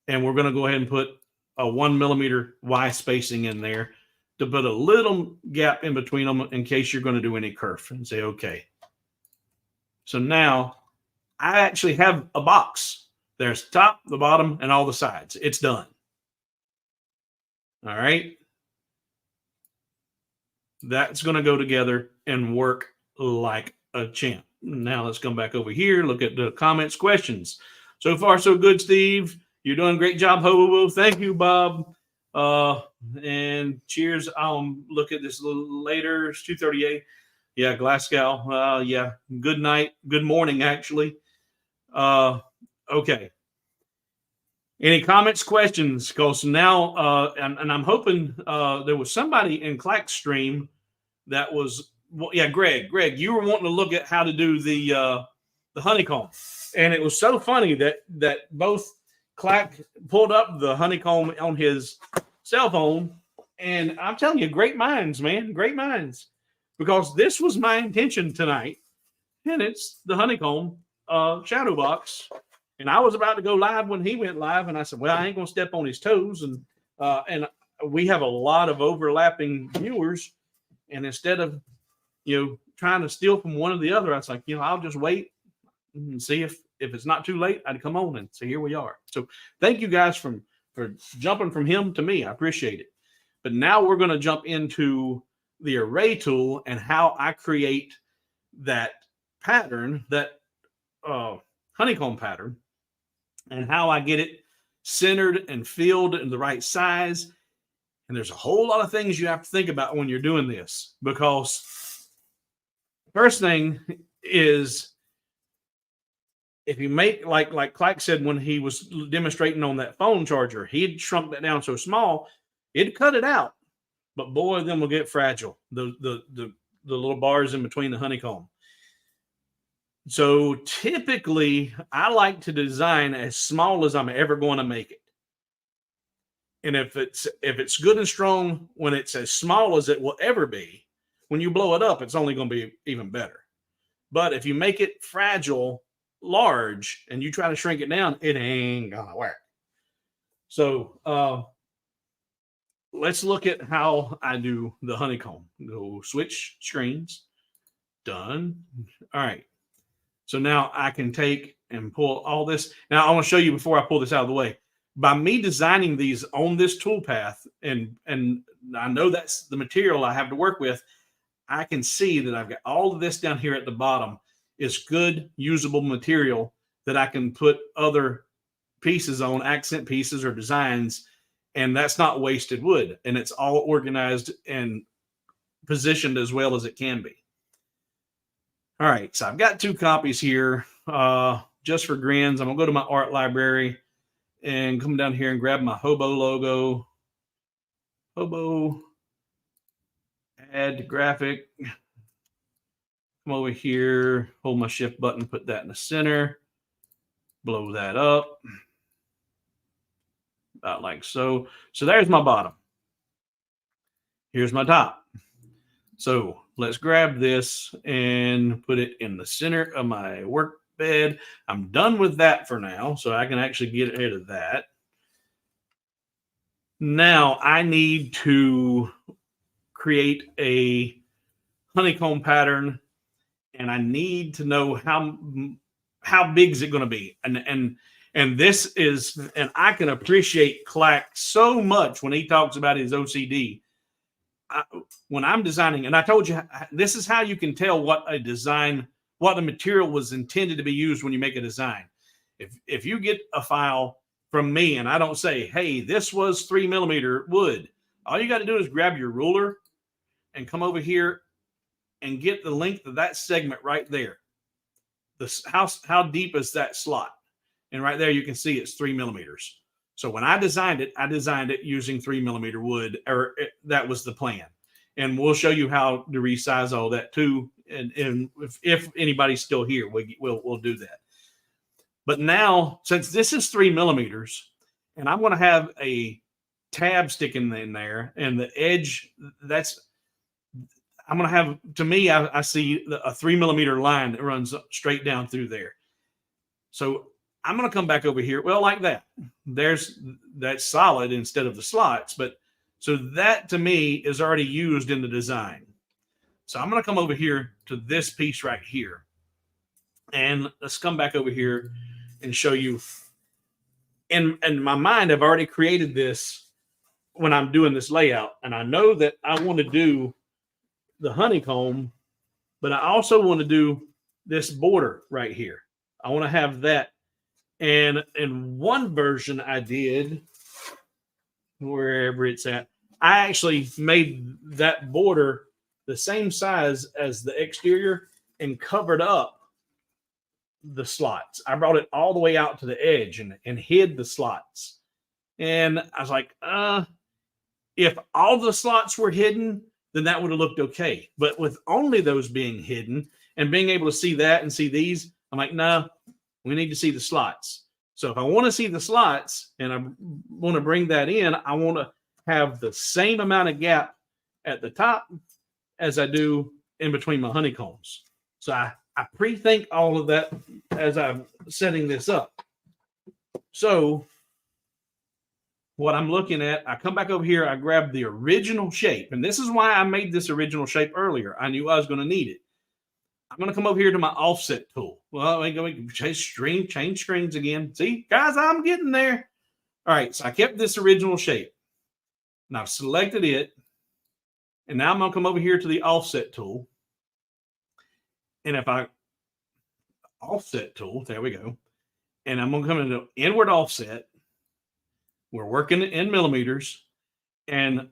And we're going to go ahead and put a 1 millimeter Y spacing in there to put a little gap in between them in case you're going to do any kerf, and say, okay. So now I actually have a box. There's the top, the bottom, and all the sides. It's done. All right. That's going to go together and work like a champ. Now let's come back over here. Look at the comments, questions. So far, so good, Steve. You're doing a great job, Hobo. Thank you, Bob. And cheers. I'll look at this a little later. It's 2:38. Yeah, Glasgow. Yeah. Good night. Good morning, actually. Okay. Any comments, questions? Because now, and I'm hoping there was somebody in Clack's stream that was, well, yeah, Greg, you were wanting to look at how to do the the honeycomb. And it was so funny that both Clack pulled up the honeycomb on his cell phone. And I'm telling you, great minds, man, great minds. Because this was my intention tonight. And it's the honeycomb shadow box. And I was about to go live when he went live. And I said, well, I ain't going to step on his toes. And we have a lot of overlapping viewers. And instead of, trying to steal from one or the other, I was like, I'll just wait and see if it's not too late, I'd come on. And so here we are. So thank you guys for jumping from him to me. I appreciate it. But now we're going to jump into the array tool and how I create that pattern, that honeycomb pattern, and how I get it centered and filled in the right size. And there's a whole lot of things you have to think about when you're doing this, because first thing is, if you make, like Clack said when he was demonstrating on that phone charger, he'd shrunk that down so small, it'd cut it out. But boy, then we'll get fragile, the little bars in between the honeycomb. So typically, I like to design as small as I'm ever going to make it. And if it's good and strong when it's as small as it will ever be, when you blow it up, it's only going to be even better. But if you make it fragile, large, and you try to shrink it down, it ain't gonna work. So let's look at how I do the honeycomb. Go switch screens. Done. All right. So now I can take and pull all this. Now I want to show you before I pull this out of the way. By me designing these on this toolpath, and I know that's the material I have to work with, I can see that I've got all of this down here at the bottom is good, usable material that I can put other pieces on, accent pieces or designs, and that's not wasted wood. And it's all organized and positioned as well as it can be. All right, so I've got 2 copies here. Just for grins, I'm gonna go to my art library and come down here and grab my Hobo logo. Hobo, add graphic. Come over here, hold my shift button, put that in the center, blow that up, about like so. So there's my bottom. Here's my top. So let's grab this and put it in the center of my work bed. I'm done with that for now, so I can actually get rid of that. Now I need to create a honeycomb pattern, and I need to know how big is it going to be. And this is, and I can appreciate Clack so much when he talks about his OCD. When I'm designing, and I told you, this is how you can tell what the material was intended to be used when you make a design. If you get a file from me and I don't say, hey, this was 3mm wood, all you got to do is grab your ruler and come over here and get the length of that segment right there. How deep is that slot? And right there, you can see it's 3mm. So when I designed it using 3mm wood, that was the plan. And we'll show you how to resize all that too. And if anybody's still here, we'll do that. But now, since this is 3mm, and I'm going to have a tab sticking in there, and the edge, I'm going to have, to me, I see a 3mm line that runs straight down through there. So I'm going to come back over here. Well, like that. That's solid instead of the slots. But so that to me is already used in the design. So I'm going to come over here to this piece right here. And let's come back over here and show you. In my mind, I've already created this when I'm doing this layout. And I know that I want to do the honeycomb, but I also want to do this border right here. I want to have that. And in one version I did, wherever it's at, I actually made that border the same size as the exterior and covered up the slots. I brought it all the way out to the edge and hid the slots. And I was like, if all the slots were hidden, then that would have looked okay. But with only those being hidden and being able to see that and see these, I'm like, no, we need to see the slots. So if I want to see the slots and I want to bring that in, I want to have the same amount of gap at the top as I do in between my honeycombs. So I pre-think all of that as I'm setting this up. So what I'm looking at, I come back over here, I grab the original shape. And this is why I made this original shape earlier. I knew I was going to need it. I'm going to come over here to my offset tool. Well, we can change strings again. See, guys, I'm getting there. All right, so I kept this original shape. And I've selected it. And now I'm going to come over here to the offset tool. And if I offset tool, there we go. And I'm going to come into inward offset. We're working in millimeters, and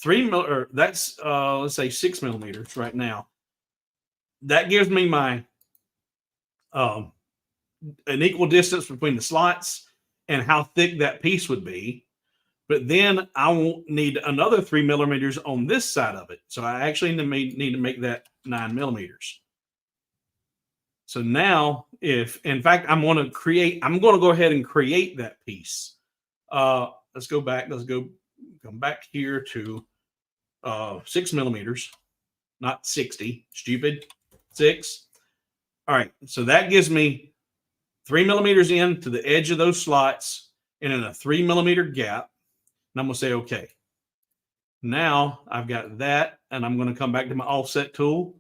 that's let's say 6 millimeters right now. That gives me my an equal distance between the slots and how thick that piece would be. But then I won't need another 3 millimeters on this side of it. So I actually need to make that 9 millimeters. So now, if in fact I'm going to go ahead and create that piece. Let's go back. Come back here to 6 millimeters, not 60. Stupid. 6. All right. So that gives me 3 millimeters in to the edge of those slots and in a 3 millimeter gap. And I'm going to say, okay. Now I've got that, and I'm going to come back to my offset tool,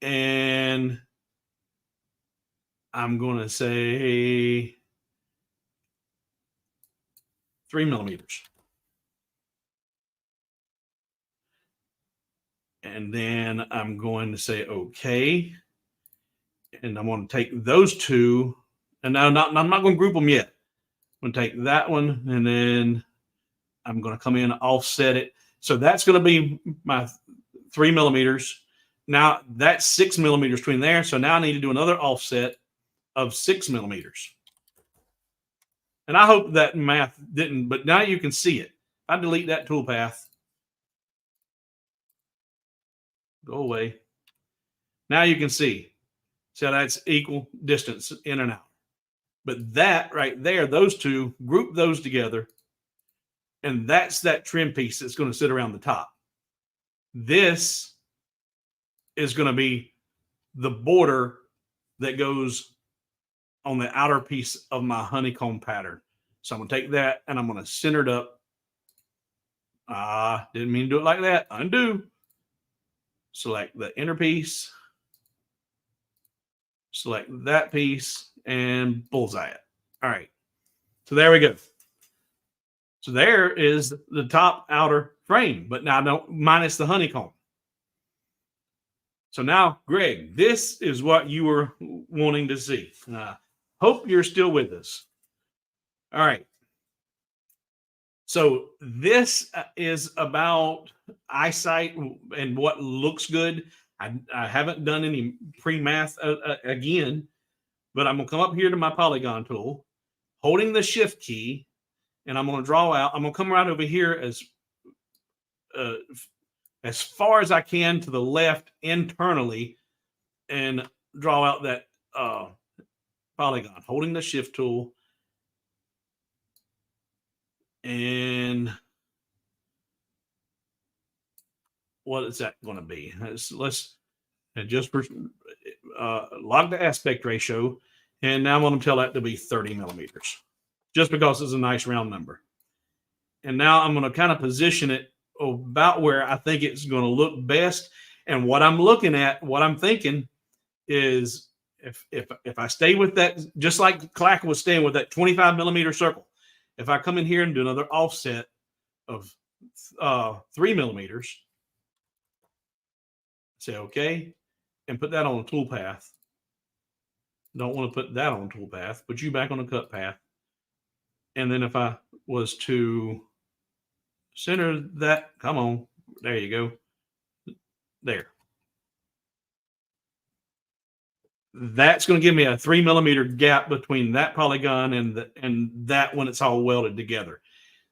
and I'm going to say 3 millimeters. And then I'm going to say, okay. And I'm going to take those two. And now I'm not going to group them yet. I'm going to take that one, and then I'm going to come in and offset it. So that's going to be my 3 millimeters. Now that's 6 millimeters between there. So now I need to do another offset of 6 millimeters. And I hope that math didn't, but now you can see it. If I delete that toolpath, go away. Now you can see. So that's equal distance in and out. But that right there, those two, group those together. And that's that trim piece that's going to sit around the top. This is going to be the border that goes on the outer piece of my honeycomb pattern. So I'm going to take that and I'm going to center it up. Didn't mean to do it like that. Undo. Select the inner piece. Select that piece and bullseye it. All right. So there we go. So there is the top outer frame, but now don't minus the honeycomb. So now, Greg, this is what you were wanting to see. Hope you're still with us. All right. So this is about eyesight and what looks good. I haven't done any pre-math again, but I'm going to come up here to my polygon tool, holding the shift key, and I'm going to draw out. I'm going to come right over here as far as I can to the left internally and draw out that polygon, holding the shift tool. And what is that going to be? Let's just log the aspect ratio. And now I'm going to tell that to be 30 millimeters, just because it's a nice round number. And now I'm going to kind of position it about where I think it's going to look best. And what I'm looking at, what I'm thinking is if I stay with that, just like Clack was staying with that 25 millimeter circle, if I come in here and do another offset of 3 millimeters, say okay, and put that on a tool path. Don't want to put that on a tool path, put you back on a cut path. And then if I was to center that, come on, there you go. There. That's going to give me a 3 millimeter gap between that polygon and that when it's all welded together.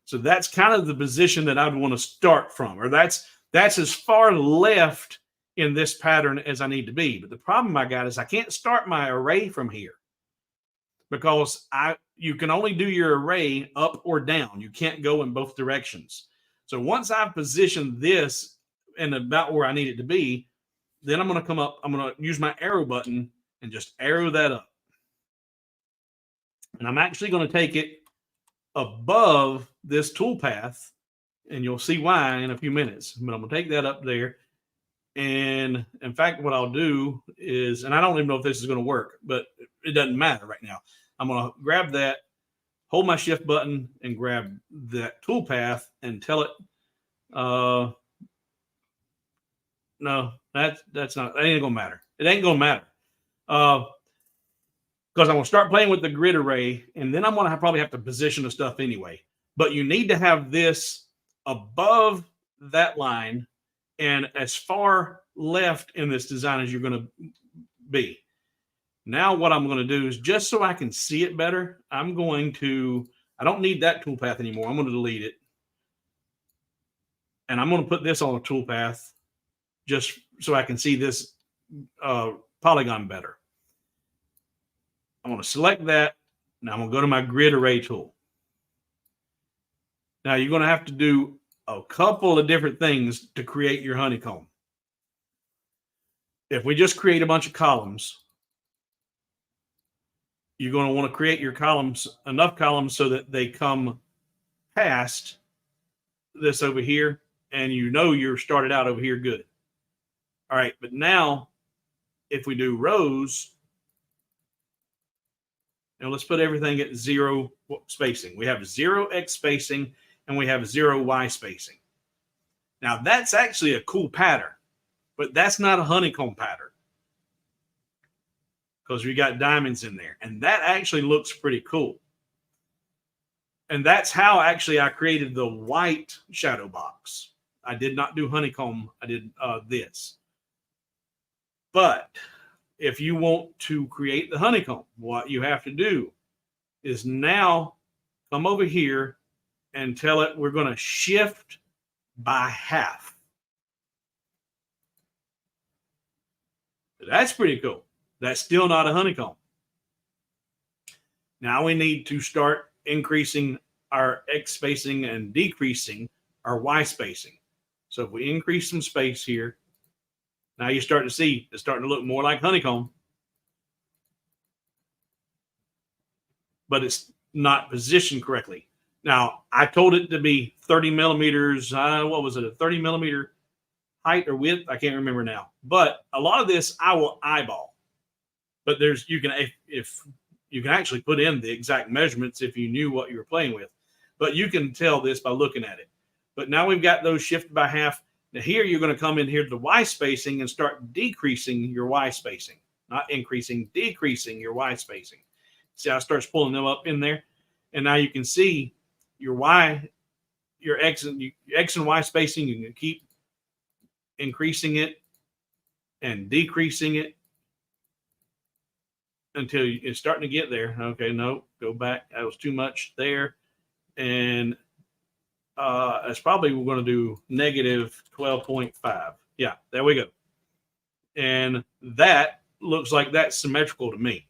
So that's kind of the position that I'd want to start from, or that's as far left in this pattern as I need to be. But the problem I got is I can't start my array from here because you can only do your array up or down. You can't go in both directions. So once I've positioned this in about where I need it to be, then I'm going to come up, I'm going to use my arrow button and just arrow that up. And I'm actually going to take it above this toolpath, and you'll see why in a few minutes. But I'm going to take that up there. And in fact, what I'll do is, and I don't even know if this is going to work, but it doesn't matter right now. I'm going to grab that, hold my shift button, and grab that toolpath and tell it, no, that's not, that ain't going to matter. It ain't going to matter. Because I'm going to start playing with the grid array, and then I'm going to probably have to position the stuff anyway. But you need to have this above that line and as far left in this design as you're going to be. Now what I'm going to do is, just so I can see it better, I don't need that toolpath anymore. I'm going to delete it. And I'm going to put this on a toolpath just so I can see this polygon better. I'm going to select that. Now I'm going to go to my grid array tool. Now you're going to have to do a couple of different things to create your honeycomb. If we just create a bunch of columns, you're going to want to create your columns, enough columns so that they come past this over here, and you know you're started out over here good. All right, but now if we do rows, and let's put everything at 0 spacing. We have 0x spacing and we have 0y spacing. Now that's actually a cool pattern, but that's not a honeycomb pattern because we got diamonds in there, and that actually looks pretty cool. And that's how actually I created the white shadow box. I did not do honeycomb. I did this. But if you want to create the honeycomb, what you have to do is now come over here and tell it we're going to shift by half. That's pretty cool. That's still not a honeycomb. Now we need to start increasing our X spacing and decreasing our Y spacing. So if we increase some space here, now you start to see it's starting to look more like honeycomb, but it's not positioned correctly. Now I told it to be 30 millimeters. What was it? A 30 millimeter height or width? I can't remember now. But a lot of this I will eyeball. But you can actually put in the exact measurements if you knew what you were playing with. But you can tell this by looking at it. But now we've got those shifted by half. Now here you're going to come in here to the Y spacing and start decreasing your Y spacing. Not increasing, decreasing your Y spacing. See how it starts pulling them up in there? And now you can see your X and Y spacing. You can keep increasing it and decreasing it until it's starting to get there. Okay, no, go back. That was too much there. And it's probably we're going to do negative 12.5. Yeah, there we go. And that looks like that's symmetrical to me.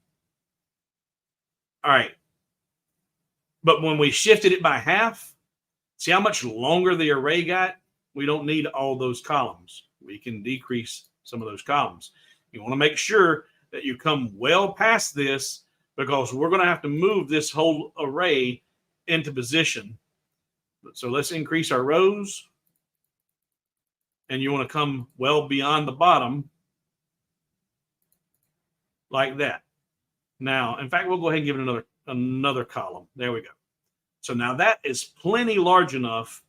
All right. But when we shifted it by half, see how much longer the array got? We don't need all those columns. We can decrease some of those columns. You want to make sure that you come well past this, because we're going to have to move this whole array into position. So let's increase our rows, and you want to come well beyond the bottom like that. Now, in fact, we'll go ahead and give it another column. There we go. So now that is plenty large enough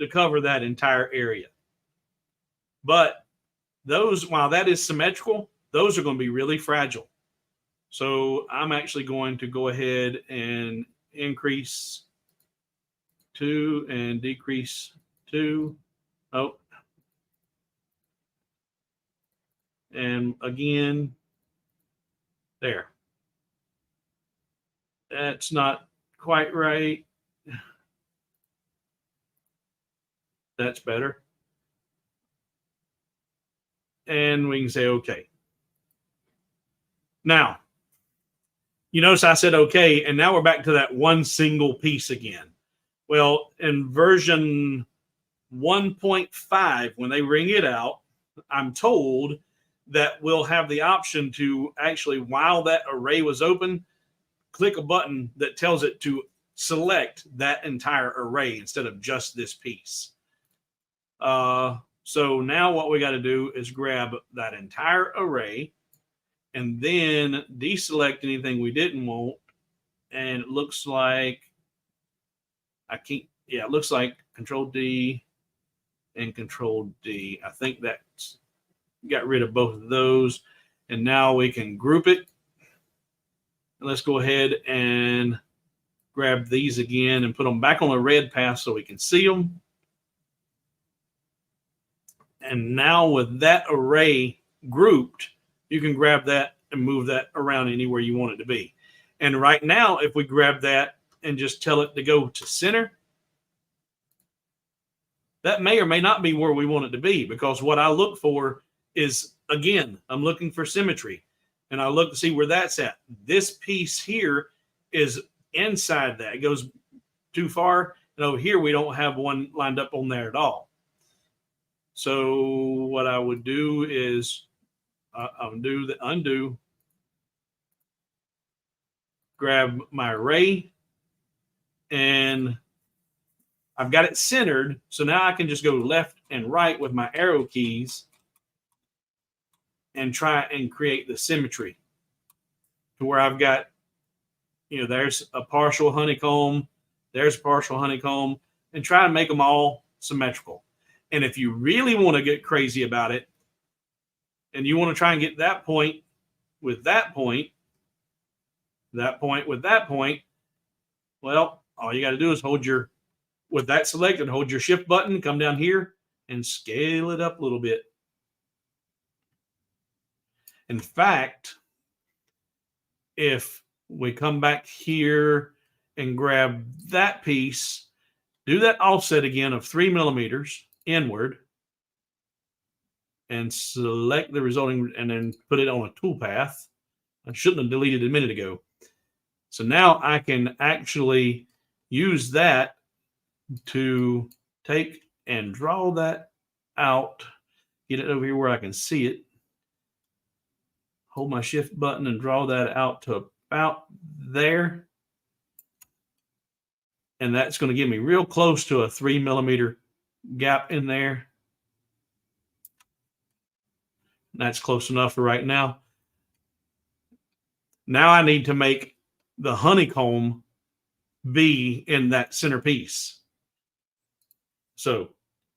to cover that entire area. But those, while that is symmetrical, those are going to be really fragile. So I'm actually going to go ahead and increase 2 and decrease 2. Oh. And again, there. That's not quite right. That's better. and we can say okay. Now, you notice I said okay, and now we're back to that one single piece again. Well, in version 1.5, when they ring it out, I'm told that we'll have the option to actually, while that array was open, click a button that tells it to select that entire array instead of just this piece. So now what we got to do is grab that entire array and then deselect anything we didn't want. And it looks like it looks like Control D and Control D. I think that's got rid of both of those. And now we can group it. And let's go ahead and grab these again and put them back on the red path so we can see them. And now with that array grouped, you can grab that and move that around anywhere you want it to be. And right now, if we grab that and just tell it to go to center, that may or may not be where we want it to be, because what I look for is, again, I'm looking for symmetry. And I look to see where that's at. This piece here is inside that. It goes too far. And over here, we don't have one lined up on there at all. So what I would do is undo, grab my array, and I've got it centered. So now I can just go left and right with my arrow keys and try and create the symmetry to where I've got, there's a partial honeycomb, there's a partial honeycomb, and try to make them all symmetrical. And if you really want to get crazy about it, and you want to try and get that point with that point, that point with that point, well, all you got to do is with that selected, hold your shift button, come down here and scale it up a little bit. In fact, if we come back here and grab that piece, do that offset again of 3 millimeters inward, and select the resulting, and then put it on a toolpath. I shouldn't have deleted it a minute ago. So now I can actually use that to take and draw that out, get it over here where I can see it. Hold my shift button and draw that out to about there. And that's going to give me real close to a 3 millimeter gap in there. That's close enough for right now. Now I need to make the honeycomb be in that center piece. So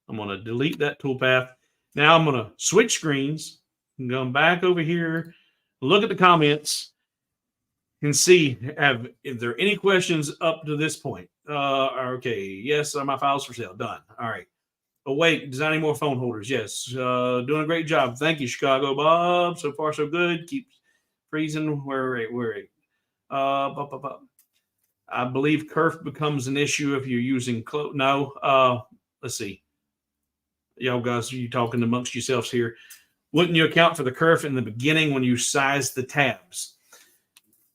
I'm going to delete that toolpath. Now I'm going to switch screens and go back over here, look at the comments, and see if there are any questions up to this point. Okay, yes, my files for sale. Done. All right. Oh, wait, designing more phone holders. Yes, doing a great job. Thank you, Chicago Bob. So far, so good. Keep freezing. Where I believe kerf becomes an issue if you're using No. Let's see. Y'all guys, you talking amongst yourselves here. Wouldn't you account for the kerf in the beginning when you size the tabs?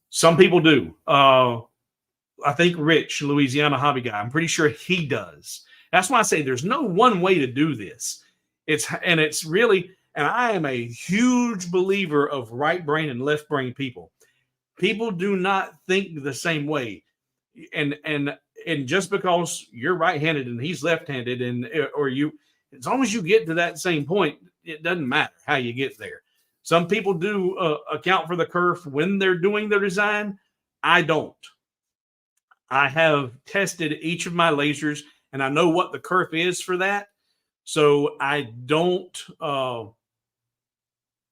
Some people do. I think Rich, Louisiana hobby guy, I'm pretty sure he does. That's why I say there's no one way to do this. It's really, and I am a huge believer of right brain and left brain people. People do not think the same way. And just because you're right-handed and he's left-handed, as long as you get to that same point, it doesn't matter how you get there. Some people do account for the kerf when they're doing the design. I don't. I have tested each of my lasers, and I know what the kerf is for that. So I don't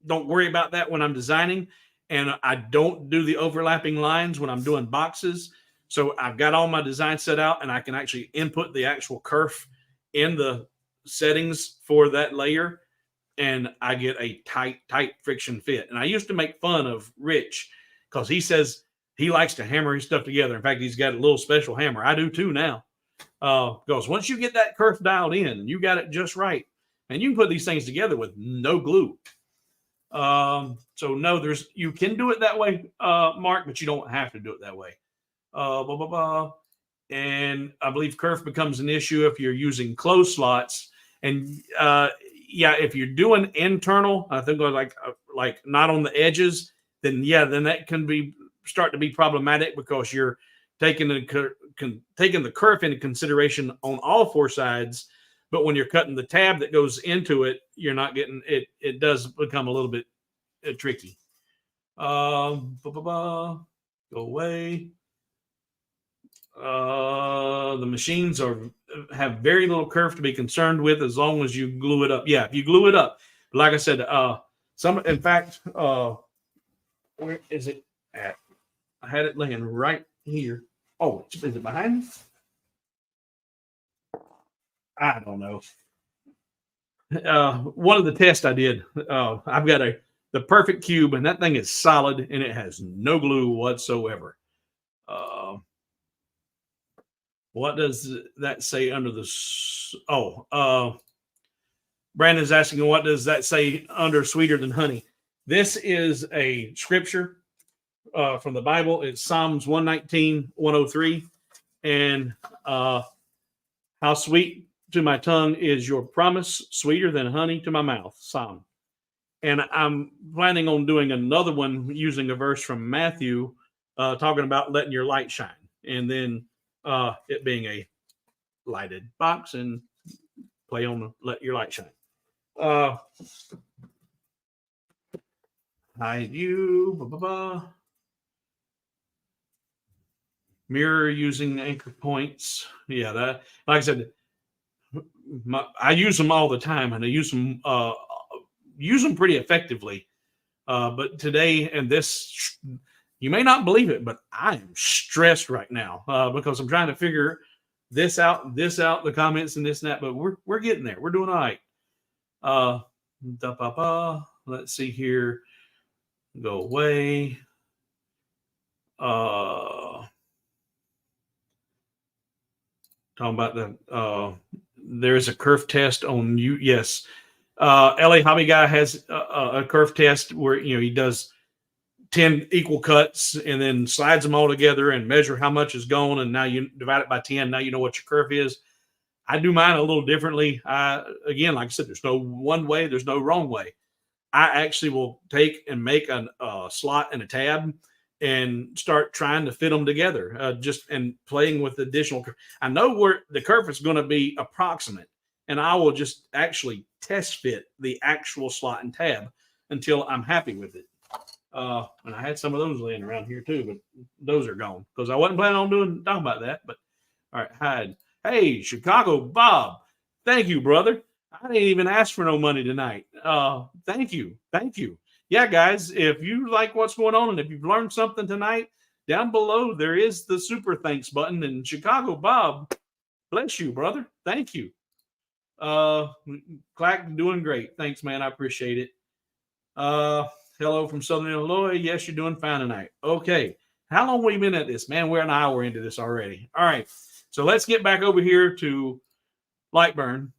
worry about that when I'm designing, and I don't do the overlapping lines when I'm doing boxes. So I've got all my design set out, and I can actually input the actual kerf in the settings for that layer, and I get a tight friction fit. And I used to make fun of Rich because he says he likes to hammer his stuff together. In fact, he's got a little special hammer. I do too now. Because once you get that kerf dialed in and you got it just right, And you can put these things together with no glue. So no, you can do it that way, Mark, but you don't have to do it that way. Blah, blah, blah. And I believe kerf becomes an issue if you're using closed slots. And yeah, if you're doing internal, I think like not on the edges, then yeah, then that can start to be problematic because you're taking the kerf into consideration on all four sides. But when you're cutting the tab that goes into it, you're not getting it. It does become a little bit tricky. Go away. The machines have very little kerf to be concerned with as long as you glue it up. Yeah, if you glue it up, like I said, in fact, where is it at? I had it laying right here. Oh, is it behind me? I don't know. One of the tests I did, I've got the perfect cube, and that thing is solid, and it has no glue whatsoever. What does that say under the? Brandon's asking, what does that say under sweeter than honey? This is a scripture from the Bible. It's Psalms 119, 103. And how sweet to my tongue is your promise, sweeter than honey to my mouth. Psalm. And I'm planning on doing another one using a verse from Matthew talking about letting your light shine. And then it being a lighted box and play on the let your light shine. Hide you. Blah, blah, blah. Mirror using anchor points. Yeah, that, like I said, I use them all the time, and I use them pretty effectively. But today, and this, you may not believe it, but I am stressed right now because I'm trying to figure this out, the comments and this and that. But we're getting there. We're doing all right. Let's see here. Go away. Talking about there's a kerf test on you. Yes. LA Hobby Guy has a kerf test where, he does 10 equal cuts and then slides them all together and measure how much is gone. And now you divide it by 10. Now you know what your kerf is. I do mine a little differently. Again, like I said, there's no one way. There's no wrong way. I actually will take and make a slot and a tab and start trying to fit them together, and playing with additional. I know where the kerf is going to be approximate, and I will just actually test fit the actual slot and tab until I'm happy with it. And I had some of those laying around here too, but those are gone because I wasn't planning on talking about that. But all right, hide. Hey, Chicago Bob, thank you, brother. I didn't even ask for no money tonight. Thank you. Yeah, guys, if you like what's going on and if you've learned something tonight, down below there is the super thanks button. And Chicago Bob, bless you, brother. Thank you. Clack, doing great. Thanks, man. I appreciate it. Hello from Southern Illinois. Yes, you're doing fine tonight. Okay. How long have we been at this? Man, we're an hour into this already. All right. So let's get back over here to Lightburn.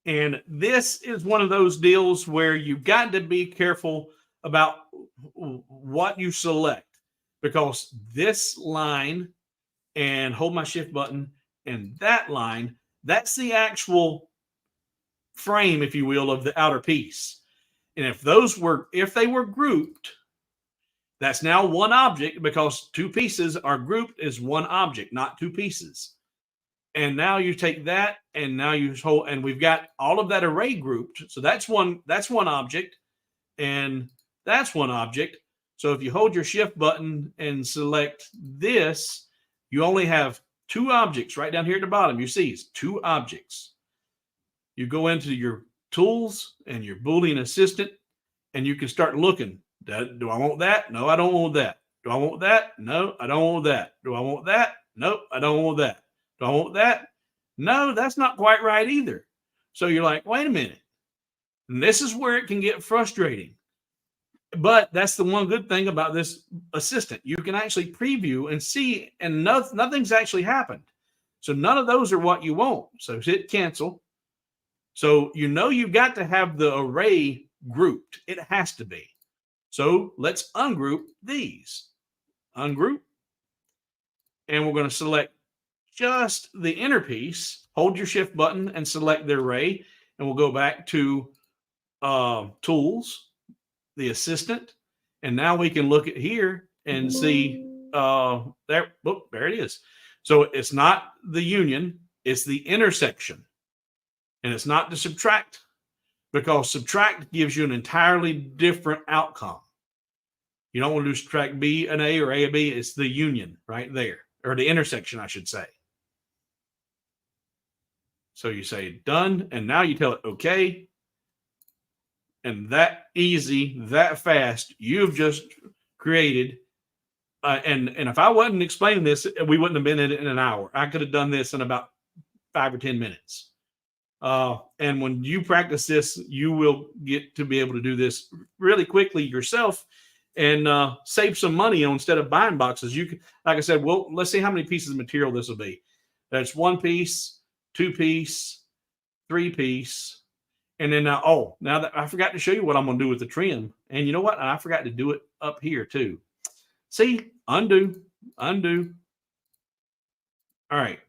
And this is one of those deals where you've got to be careful about what you select, because this line, and hold my shift button, and that line, that's the actual frame, if you will, of the outer piece. And if they were grouped, that's now one object, because two pieces are grouped as one object, not two pieces. And now you take that, and now you hold, and we've got all of that array grouped. So that's one object, and that's one object. So if you hold your shift button and select this, you only have two objects right down here at the bottom. You see it's two objects. You go into your tools and your Boolean assistant, and you can start looking. Do I want that? No, I don't want that. Do I want that? No, I don't want that. Do I want that? Nope, I don't want that. Do I want that? No, that's not quite right either. So you're like, wait a minute. And this is where it can get frustrating. But that's the one good thing about this assistant. You can actually preview and see, and nothing's actually happened. So none of those are what you want. So hit cancel. So you've got to have the array grouped. It has to be. So let's ungroup these. Ungroup. And we're going to select just the inner piece. Hold your shift button and select the array. And we'll go back to tools, the assistant. And now we can look at here and see there it is. So it's not the union, it's the intersection. And it's not to subtract, because subtract gives you an entirely different outcome. You don't want to do subtract B and A or A and B. It's the union right there, or the intersection, I should say. So you say done, and now you tell it okay. And that easy, that fast, you've just created. And if I wasn't explaining this, we wouldn't have been in it in an hour. I could have done this in about 5 or 10 minutes. And when you practice this, you will get to be able to do this really quickly yourself and save some money on, instead of buying boxes. You can, like I said, well, let's see how many pieces of material this will be. That's 1 piece, 2 piece, 3 piece. And then now that I forgot to show you what I'm going to do with the trim. And you know what? I forgot to do it up here too. See, undo. All right.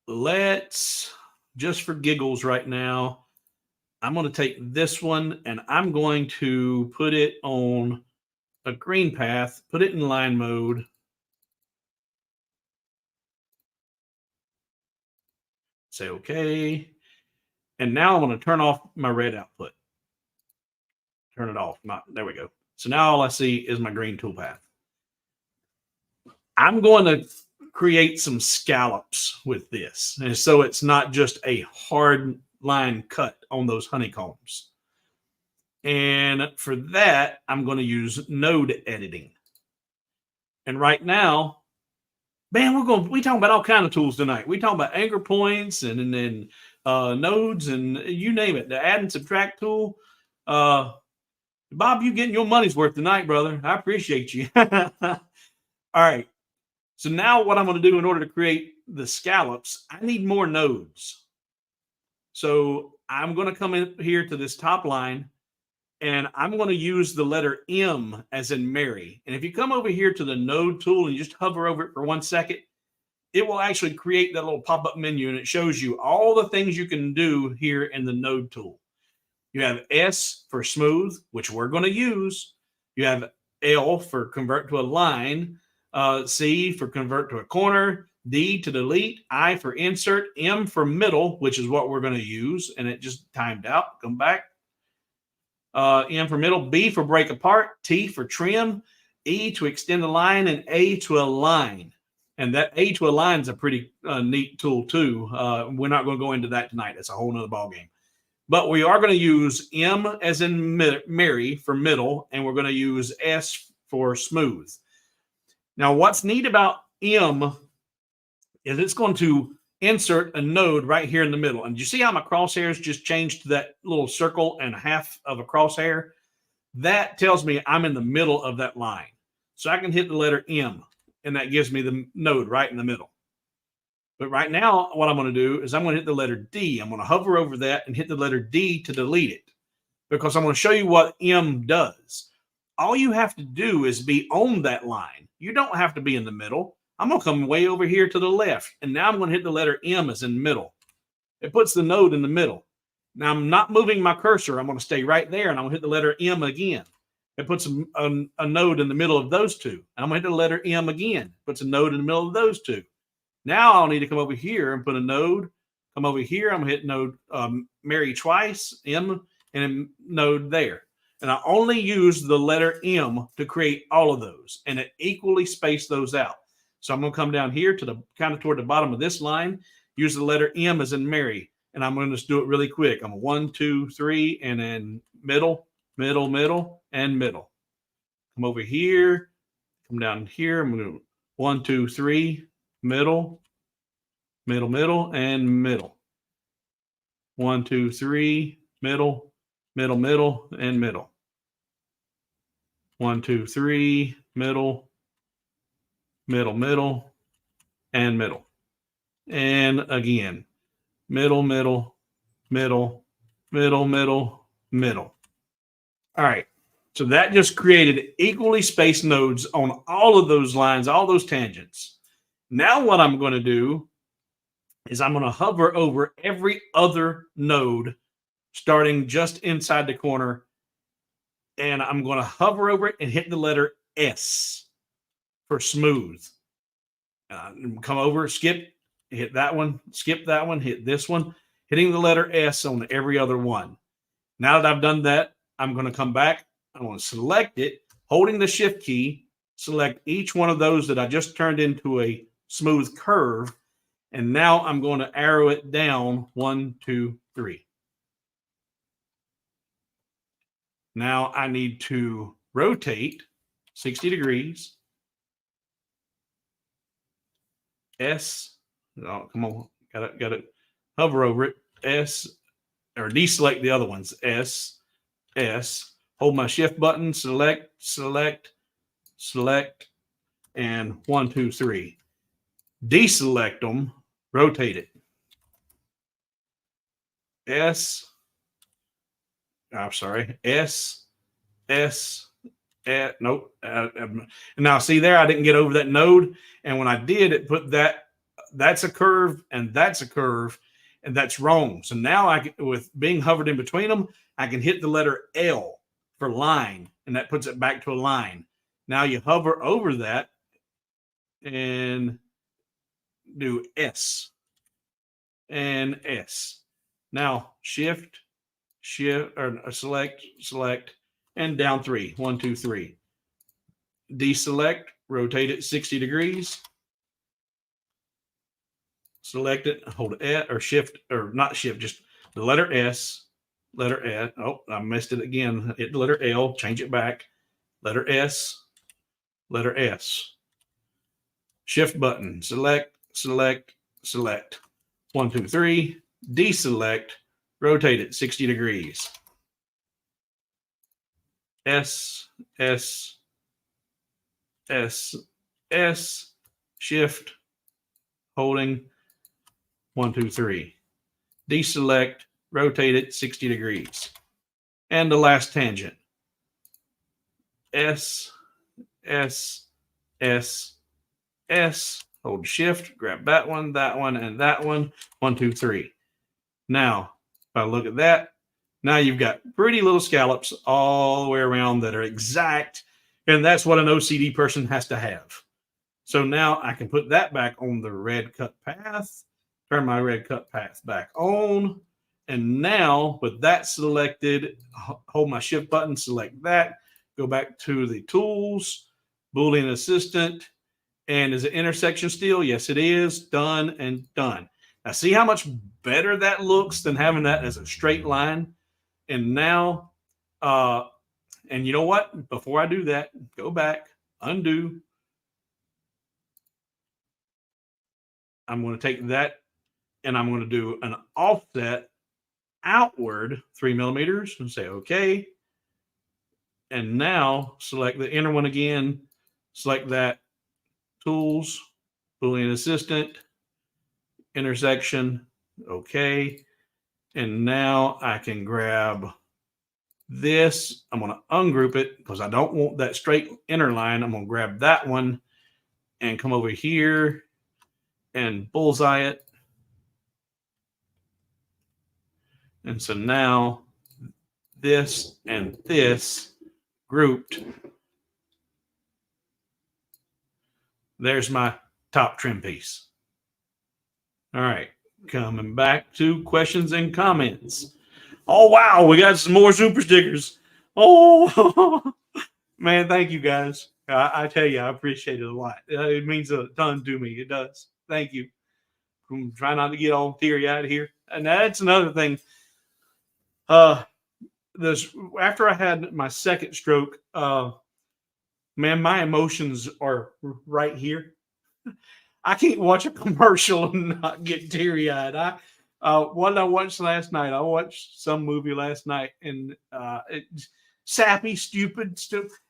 Let's, just for giggles right now, I'm going to take this one and I'm going to put it on a green path, put it in line mode. Say okay. And now I'm going to turn off my red output. Turn it off. There we go. So now all I see is my green toolpath. I'm going to create some scallops with this. And so it's not just a hard line cut on those honeycombs. And for that, I'm going to use node editing. And right now, man, we talking about all kinds of tools tonight. We talking about anchor points and then nodes and you name it. The add and subtract tool. Bob, you getting your money's worth tonight, brother. I appreciate you. All right. So now what I'm going to do in order to create the scallops, I need more nodes. So I'm going to come in here to this top line and I'm going to use the letter M as in Mary. And if you come over here to the node tool and you just hover over it for 1 second, it will actually create that little pop-up menu and it shows you all the things you can do here in the node tool. You have S for smooth, which we're going to use. You have L for convert to a line, C for convert to a corner, D to delete, I for insert, M for middle, which is what we're going to use. And it just timed out. Come back. M for middle, B for break apart, T for trim, E to extend the line, and A to align. And that A to align is a pretty neat tool too. We're not going to go into that tonight. That's a whole nother ballgame. But we are going to use M as in Mary for middle, and we're going to use S for smooth. Now, what's neat about M is it's going to insert a node right here in the middle. And you see how my crosshairs just changed to that little circle and a half of a crosshair? That tells me I'm in the middle of that line. So I can hit the letter M, and that gives me the node right in the middle. But right now, what I'm going to do is I'm going to hit the letter D. I'm going to hover over that and hit the letter D to delete it, because I'm going to show you what M does. All you have to do is be on that line. You don't have to be in the middle. I'm going to come way over here to the left, and now I'm going to hit the letter M as in middle. It puts the node in the middle. Now I'm not moving my cursor. I'm going to stay right there, and I'm going to hit the letter M again. It puts a node in the middle of those two. And I'm going to hit the letter M again. Puts a node in the middle of those two. Now I'll need to come over here and put a node. Come over here. I'm going to hit node Mary twice, M, and a node there. And I only use the letter M to create all of those, and it equally space those out. So I'm going to come down here to the kind of toward the bottom of this line, use the letter M as in Mary, and I'm going to just do it really quick. I'm 1, 2, 3, and then middle, middle, middle, and middle. Come over here, come down here. I'm going to 1, 2, 3, middle, middle, middle, and middle. 1, 2, 3, middle, middle, middle, and middle. 1, 2, 3, middle, middle, middle, and middle. And again, middle, middle, middle, middle, middle, middle. All right. So that just created equally spaced nodes on all of those lines, all those tangents. Now what I'm going to do is I'm going to hover over every other node starting just inside the corner. And I'm going to hover over it and hit the letter S for smooth. Come over, skip, hit that one, skip that one, hit this one, hitting the letter S on every other one. Now that I've done that, I'm going to come back. I want to select it, holding the shift key, select each one of those that I just turned into a smooth curve. And now I'm going to arrow it down 1, 2, 3. Now I need to rotate 60 degrees. S, oh, come on, got to hover over it. S, or deselect the other ones. S, S, hold my shift button, select, select, select, and 1, 2, 3. Deselect them, rotate it. S, I'm sorry, S, S, nope. Now see there, I didn't get over that node. And when I did, it put that's a curve and that's a curve, and that's wrong. So now with being hovered in between them, I can hit the letter L for line, and that puts it back to a line. Now you hover over that and do S and S. Now shift, or select, select, and down 3. 1, 2, 3. Deselect, rotate it 60 degrees. Select it, hold it, or shift, or not shift, just the letter S, letter S. Oh, I missed it again. Hit the letter L, change it back. Letter S, letter S. Shift button, select, select, select. 1, 2, 3. Deselect, rotate it 60 degrees. S, S, S, S, shift, holding, 1, 2, 3. Deselect, rotate it 60 degrees. And the last tangent. S, S, S, S, hold shift, grab that one, and that one. 1, 2, 3. Now, if I look at that, now you've got pretty little scallops all the way around that are exact. And that's what an OCD person has to have. So now I can put that back on the red cut path, turn my red cut path back on. And now with that selected, hold my shift button, select that, go back to the tools, Boolean assistant. And is it intersection still? Yes, it is. Done and done. Now see how much better that looks than having that as a straight line. And now, and you know what? Before I do that, go back, undo. I'm going to take that and I'm going to do an offset outward 3 millimeters and say okay. And now select the inner one again, select that, tools, Boolean assistant, intersection, okay. And now I can grab this. I'm going to ungroup it because I don't want that straight inner line. I'm going to grab that one and come over here and bullseye it. And so now this and this grouped. There's my top trim piece. All right, coming back to questions and comments. Oh, wow, we got some more super stickers. Oh, man, thank you guys. I tell you, I appreciate it a lot. It means a ton to me. It does. Thank you. I'm trying not to get all teary-eyed here. And that's another thing. After I had my second stroke, man, my emotions are right here. I can't watch a commercial and not get teary-eyed. What did I watch last night? I watched some movie last night, and it's sappy, stupid,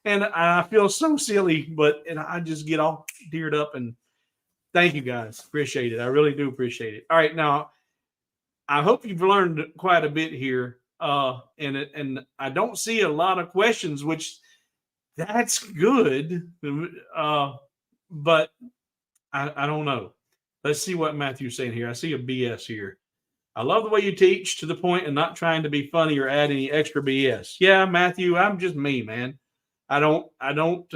and I feel so silly, and I just get all teared up. And thank you guys, appreciate it. I really do appreciate it. All right, now I hope you've learned quite a bit here. And I don't see a lot of questions, which that's good. But I don't know. Let's see what Matthew's saying here. I see a BS here. I love the way you teach to the point and not trying to be funny or add any extra BS. Yeah, Matthew, I'm just me, man. And I don't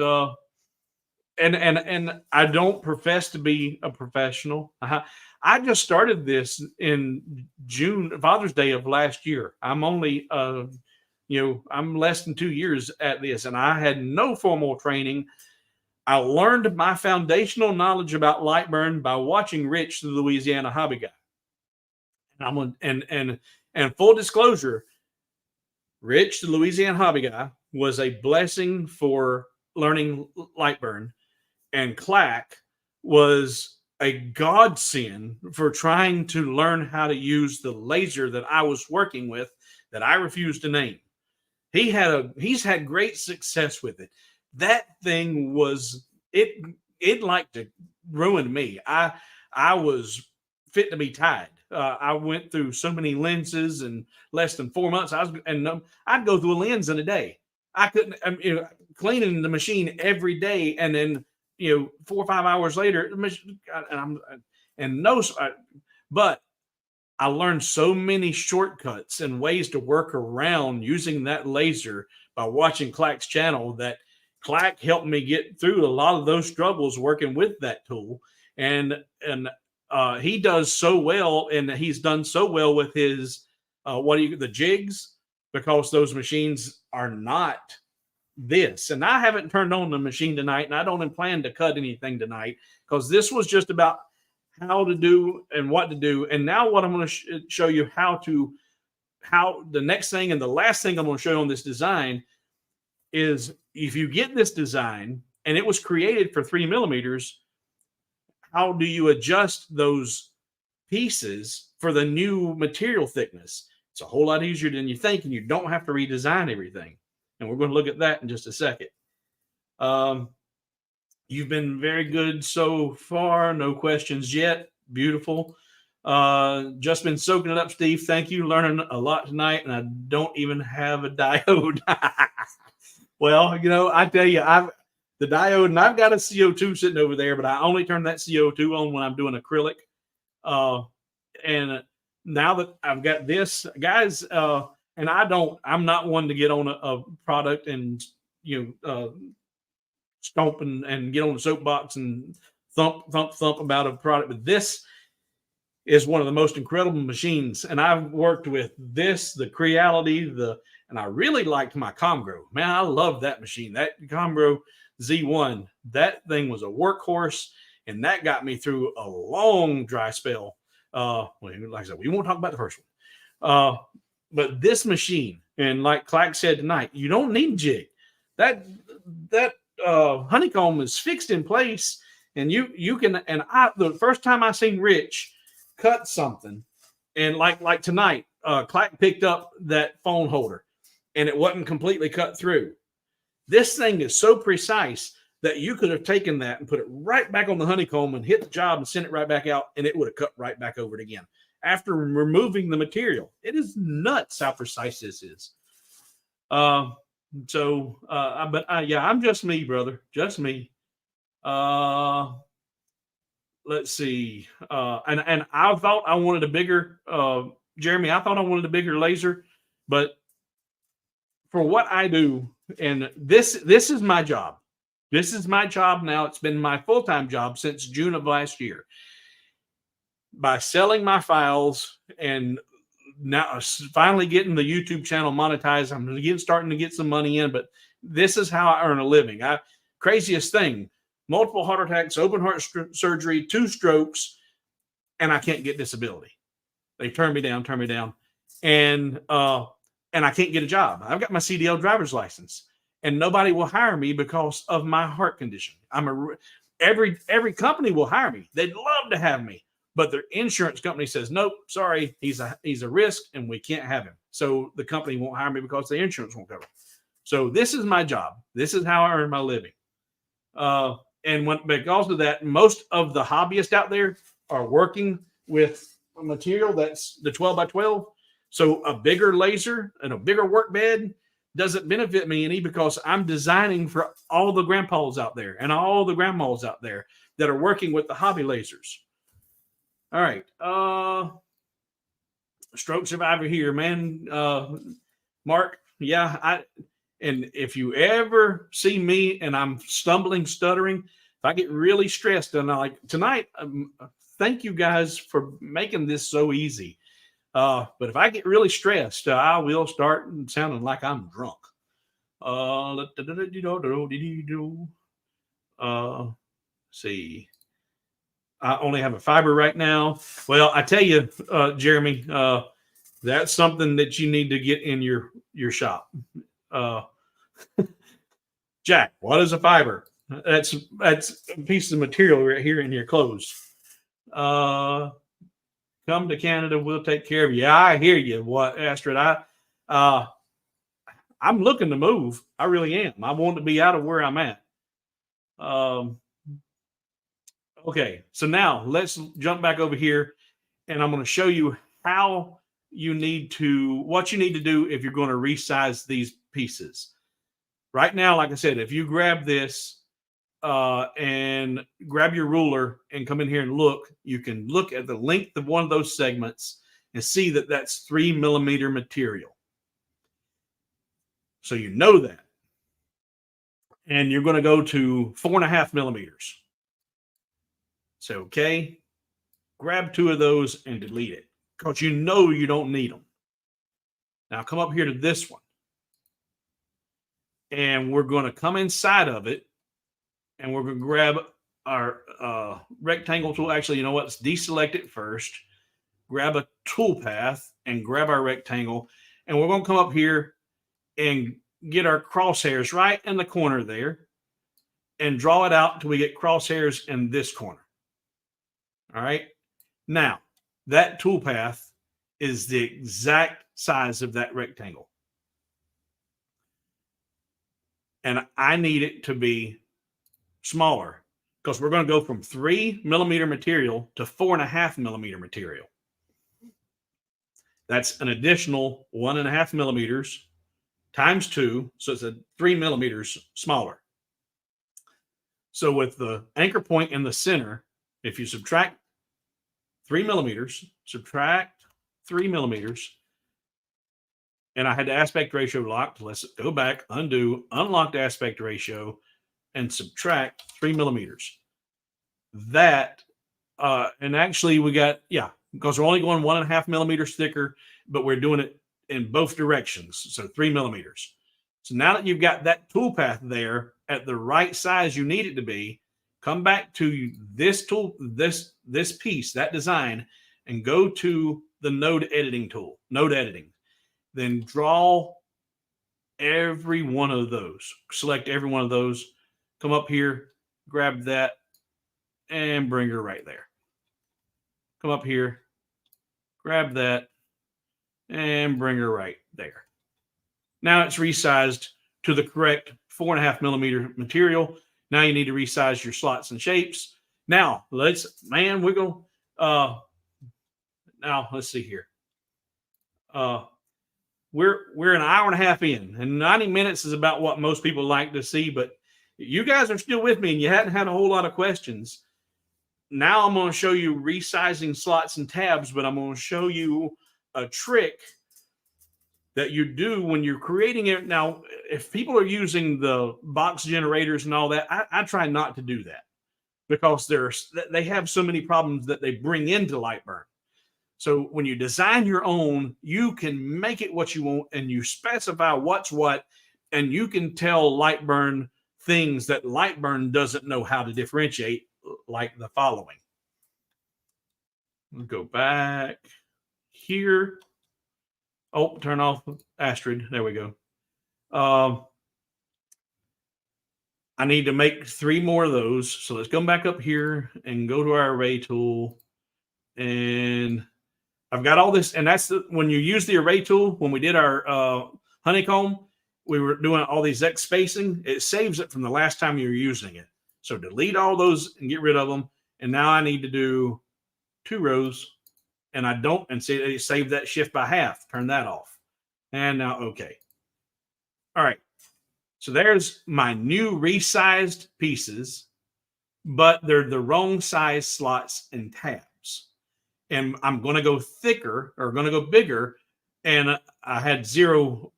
profess to be a professional. I just started this in June, Father's Day of last year. I'm only, I'm less than 2 years at this, and I had no formal training. I learned my foundational knowledge about light burn by watching Rich, the Louisiana hobby guy. And full disclosure, Rich, the Louisiana hobby guy, was a blessing for learning light burn, and Clack was a godsend for trying to learn how to use the laser that I was working with that I refused to name. He's had great success with it. That thing was it like to ruin me. I was fit to be tied. I went through so many lenses in less than 4 months. I'd go through a lens in a day. I couldn't. Cleaning the machine every day, and then 4 or 5 hours later, but I learned so many shortcuts and ways to work around using that laser by watching Clack's channel that Clack helped me get through a lot of those struggles working with that tool. And he does so well, and he's done so well with his the jigs, because those machines are not this. And I haven't turned on the machine tonight, and I don't plan to cut anything tonight, because this was just about how to do and what to do. And now what I'm going to show you how the next thing and the last thing I'm going to show you on this design is, if you get this design and it was created for 3 millimeters, how do you adjust those pieces for the new material thickness? It's a whole lot easier than you think, and you don't have to redesign everything. And we're going to look at that in just a second. You've been very good so far. No questions yet. Beautiful. Just been soaking it up, Steve. Thank you. Learning a lot tonight, and I don't even have a diode. Well, I tell you, the diode, and I've got a CO2 sitting over there, but I only turn that CO2 on when I'm doing acrylic. And now that I've got this, guys, and I'm not one to get on a product and, stomp and get on the soapbox and thump about a product. But this is one of the most incredible machines. And I've worked with this, the Creality, and I really liked my Comgro. Man, I love that machine. That Comgro Z1, that thing was a workhorse, and that got me through a long dry spell. Like I said, we won't talk about the first one. But this machine, and like Clack said tonight, you don't need jig. That honeycomb is fixed in place, and you can. And the first time I seen Rich cut something, and like tonight, Clack picked up that phone holder, and it wasn't completely cut through. This thing is so precise that you could have taken that and put it right back on the honeycomb and hit the job and sent it right back out, and it would have cut right back over it again after removing the material. It is nuts how precise this is. Yeah, I'm just me, brother. Just me. Let's see. And I thought I wanted a bigger, Jeremy, I thought I wanted a bigger laser, but for what I do, and this is my job. This is my job now. It's been my full-time job since June of last year. By selling my files and now finally getting the YouTube channel monetized, I'm starting to get some money in, but this is how I earn a living. Craziest thing, multiple heart attacks, open heart surgery, 2 strokes, and I can't get disability. They turn me down, and I can't get a job. I've got my CDL driver's license, and nobody will hire me because of my heart condition. Every company will hire me. They'd love to have me, but their insurance company says, nope, sorry, he's a risk, and we can't have him. So the company won't hire me because the insurance won't cover it. So this is my job. This is how I earn my living. And because of that, most of the hobbyists out there are working with material that's the 12 by 12. So a bigger laser and a bigger work bed doesn't benefit me any because I'm designing for all the grandpas out there and all the grandmas out there that are working with the hobby lasers. All right. Stroke survivor here, man. Mark, yeah, and if you ever see me and I'm stumbling, stuttering, if I get really stressed and I like tonight, thank you guys for making this so easy. But if I get really stressed, I will start sounding like I'm drunk. See. I only have a fiber right now. Well, I tell you, Jeremy, that's something that you need to get in your shop. Jack, what is a fiber? That's a piece of material right here in your clothes. Come to Canada, we'll take care of you. Yeah, I hear you. What, Astrid? I'm looking to move. I really am. I want to be out of where I'm at. Okay, so now let's jump back over here, and I'm going to show you how what you need to do if you're going to resize these pieces. Right now, like I said, if you grab this and grab your ruler and come in here and look, you can look at the length of one of those segments and see that that's 3 millimeter material. So you know that. And you're going to go to 4.5 millimeters. So, okay, grab 2 of those and delete it because you know you don't need them. Now come up here to this one. And we're going to come inside of it and we're going to grab our rectangle tool. Actually, you know what? Let's deselect it first. Grab a tool path and grab our rectangle. And we're going to come up here and get our crosshairs right in the corner there and draw it out until we get crosshairs in this corner. All right. Now, that tool path is the exact size of that rectangle. And I need it to be smaller because we're going to go from 3 millimeter material to 4.5 millimeter material. That's an additional 1.5 millimeters times 2. So it's 3 millimeters smaller. So with the anchor point in the center, if you subtract 3 millimeters, subtract 3 millimeters, and I had the aspect ratio locked. Let's go back, undo, unlock the aspect ratio, and subtract 3 millimeters. That, and actually we got, because we're only going 1.5 millimeters thicker, but we're doing it in both directions. So 3 millimeters. So now that you've got that tool path there at the right size you need it to be, come back to this tool, this piece, that design, and go to the node editing tool, node editing. Then draw every one of those. Select every one of those. Come up here, grab that, and bring her right there. Come up here, grab that, and bring her right there. Now it's resized to the correct 4.5 millimeter material. Now you need to resize your slots and shapes. Now we're going now let's see here. We're an hour and a half in, and 90 minutes is about what most people like to see, but you guys are still with me and you hadn't had a whole lot of questions. Now I'm going to show you resizing slots and tabs, but I'm going to show you a trick that you do when you're creating it. Now, if people are using the box generators and all that, I try not to do that because they have so many problems that they bring into Lightburn. So when you design your own, you can make it what you want and you specify what's what, and you can tell Lightburn things that Lightburn doesn't know how to differentiate, like the following. We'll go back here. Oh, turn off Astrid. There we go. I need to make 3 more of those. So let's come back up here and go to our array tool. And I've got all this. And that's when you use the array tool, when we did our honeycomb, we were doing all these X spacing. It saves it from the last time you were using it. So delete all those and get rid of them. And now I need to do 2 rows. and I don't, and see, save that shift by half, turn that off. And now, okay. All right. So there's my new resized pieces, but they're the wrong size slots and tabs. And I'm going to go thicker or going to go bigger. And I had 0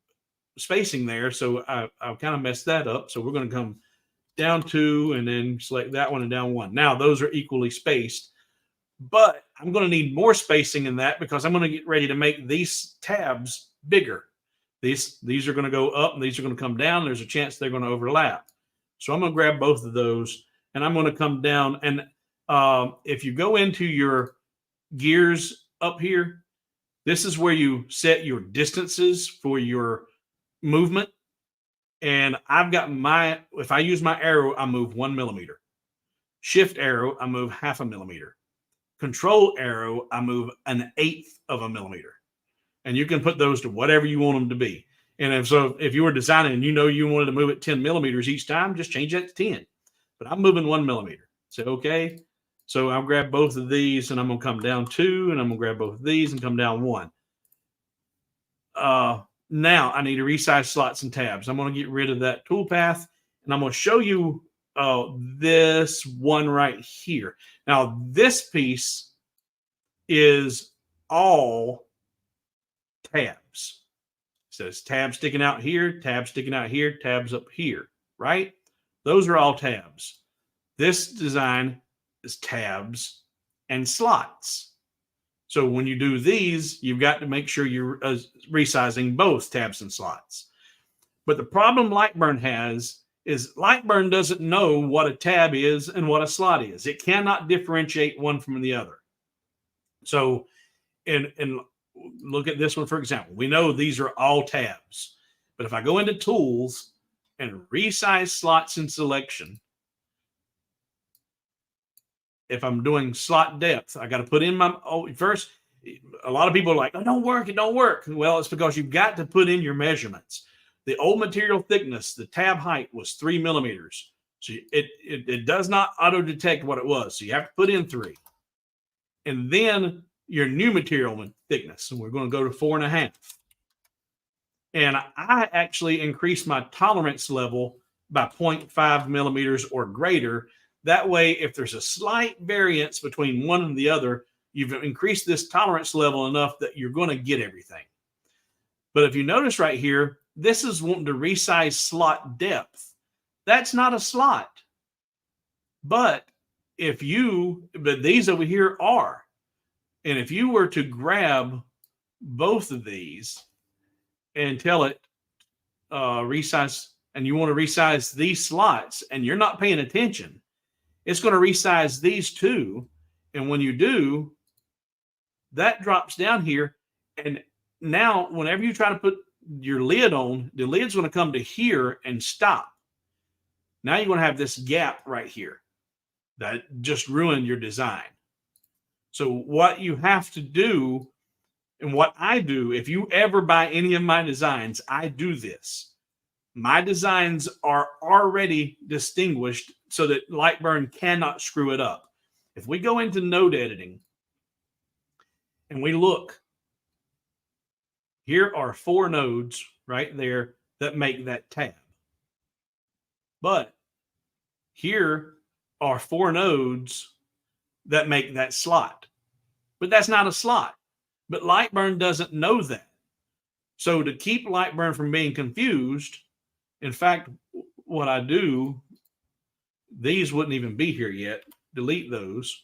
spacing there. So I kind of messed that up. So we're going to come down 2 and then select that one and down 1. Now those are equally spaced, but I'm going to need more spacing in that because I'm going to get ready to make these tabs bigger. These are going to go up and these are going to come down. There's a chance they're going to overlap. So I'm going to grab both of those and I'm going to come down. And if you go into your gears up here, this is where you set your distances for your movement. And I've got if I use my arrow, I move 1 millimeter. Shift arrow, I move 0.5 millimeter. Control arrow, I move 1/8 of a millimeter. And you can put those to whatever you want them to be. And if you were designing and you wanted to move it 10 millimeters each time, just change that to 10. But I'm moving 1 millimeter. So, okay. So I'll grab both of these and I'm going to come down 2 and I'm going to grab both of these and come down 1. Now I need to resize slots and tabs. I'm going to get rid of that toolpath and I'm going to show you this one right here. Now this piece is all tabs. It says tabs sticking out here, tabs sticking out here, tabs up here, right? Those are all tabs. This design is tabs and slots. So when you do these, you've got to make sure you're resizing both tabs and slots. But the problem Lightburn has is Lightburn doesn't know what a tab is and what a slot is. It cannot differentiate one from the other. So, and look at this one, for example. We know these are all tabs. But if I go into Tools and Resize Slots and Selection, if I'm doing slot depth, I got to put in my first. A lot of people are like, "Oh, don't work, it don't work." Well, it's because you've got to put in your measurements. The old material thickness, the tab height was 3 millimeters. So it does not auto detect what it was. So you have to put in 3, and then your new material thickness. And we're going to go to 4.5. And I actually increased my tolerance level by 0.5 millimeters or greater. That way, if there's a slight variance between one and the other, you've increased this tolerance level enough that you're going to get everything. But if you notice right here, this is wanting to resize slot depth. That's not a slot. But these over here are. And if you were to grab both of these and tell it resize, and you want to resize these slots, and you're not paying attention, it's going to resize these two. And when you do, that drops down here. And now whenever you try to put your lid on, the lid's going to come to here and stop. Now you're going to have this gap right here that just ruined your design. So what you have to do, and what I do, if you ever buy any of my designs, I do this. My designs are already distinguished so that Lightburn cannot screw it up. If we go into node editing and we look, here are 4 nodes right there that make that tab. But here are 4 nodes that make that slot. But that's not a slot. But Lightburn doesn't know that. So to keep Lightburn from being confused, in fact, what I do, these wouldn't even be here yet. Delete those.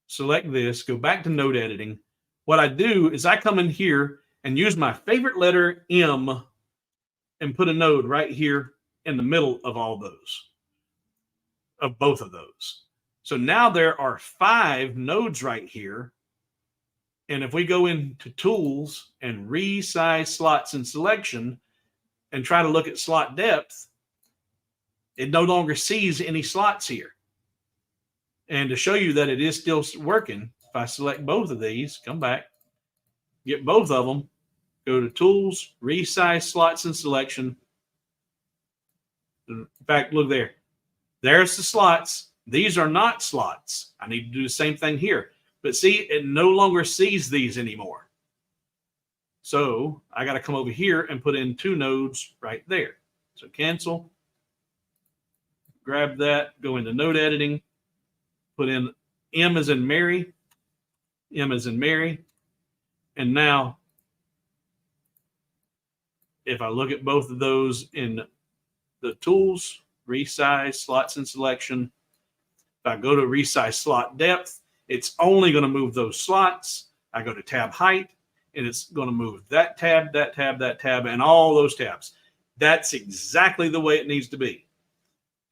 Select this, go back to node editing. What I do is I come in here and use my favorite letter M and put a node right here in the middle of all those, of both of those. So now there are 5 nodes right here. And if we go into Tools and Resize Slots and Selection and try to look at slot depth, it no longer sees any slots here. And to show you that it is still working, if I select both of these, come back, get both of them, go to Tools, Resize Slots and Selection. In fact, look there. There's the slots. These are not slots. I need to do the same thing here. But see, it no longer sees these anymore. So I got to come over here and put in 2 nodes right there. So cancel, grab that, go into node editing, put in M as in Mary, M as in Mary. And now, if I look at both of those in the tools, resize, slots and selection, if I go to resize slot depth, it's only going to move those slots. I go to tab height, and it's going to move that tab, that tab, that tab, and all those tabs. That's exactly the way it needs to be.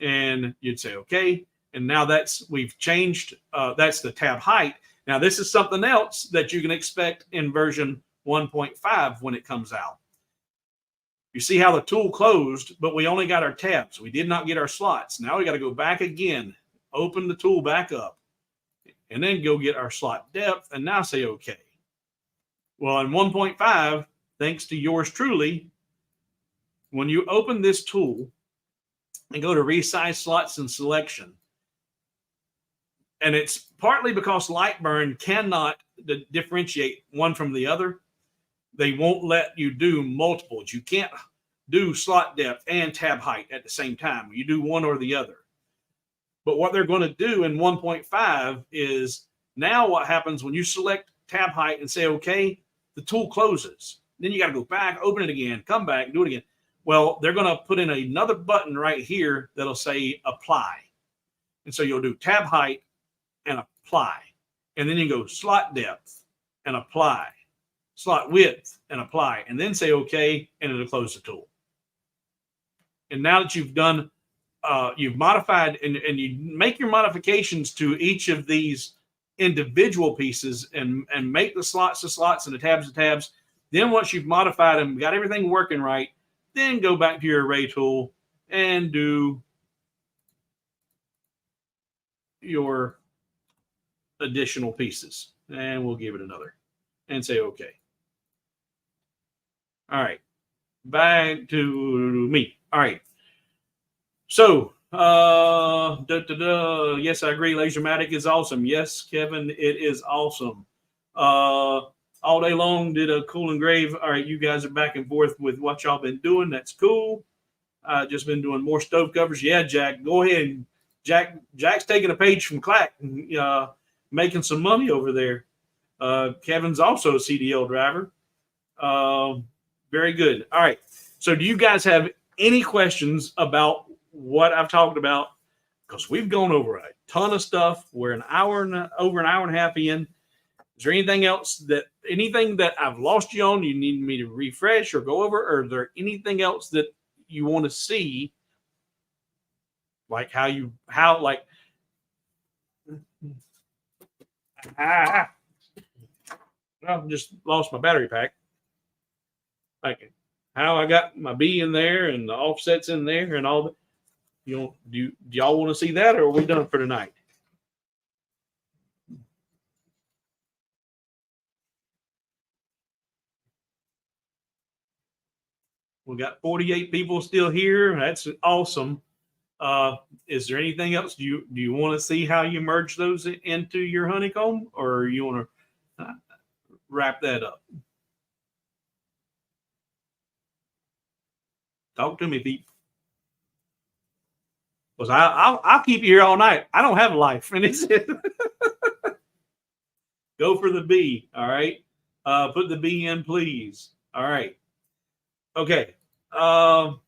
And you'd say, okay. And now we've changed, that's the tab height. Now, this is something else that you can expect in version 1.5 when it comes out. You see how the tool closed, but we only got our tabs. We did not get our slots. Now we got to go back again, open the tool back up, and then go get our slot depth, and now say okay. Well, in 1.5, thanks to yours truly, when you open this tool and go to resize slots and selection, and it's partly because Lightburn cannot differentiate one from the other. They won't let you do multiples. You can't do slot depth and tab height at the same time. You do one or the other. But what they're going to do in 1.5 is now what happens when you select tab height and say, okay, the tool closes. Then you got to go back, open it again, come back, do it again. Well, they're going to put in another button right here that'll say apply. And so you'll do tab height and apply. And then you go slot depth and apply. Slot width and apply. And then say okay, and it'll close the tool. And now that you've done, you've modified and you make your modifications to each of these individual pieces and make the slots and the tabs. Then once you've modified them, got everything working right, then go back to your array tool and do your additional pieces. And we'll give it another and say okay. All right, back to me. All right. So, yes, I agree. Lasermatic is awesome. Yes, Kevin, it is awesome. All day long, did a cool engrave. All right, you guys are back and forth with what y'all been doing. That's cool. Just been doing more stove covers. Yeah, Jack, go ahead. Jack's taking a page from Clack, making some money over there. Kevin's also a CDL driver. Very good. All right. So do you guys have any questions about what I've talked about? Because we've gone over a ton of stuff. We're over an hour and a half in. Is there anything that I've lost you on, you need me to refresh or go over? Or is there anything else that you want to see? Like I just lost my battery pack. Like how I got my B in there and the offsets in there and all that. Do y'all want to see that, or are we done for tonight? We got 48 people still here. That's awesome. Is there anything else? Do you want to see how you merge those into your honeycomb, or you want to wrap that up? Talk to me, Pete. Because I'll keep you here all night. I don't have a life, and it's go for the B. All right. Put the B in, please. All right. Okay. Turn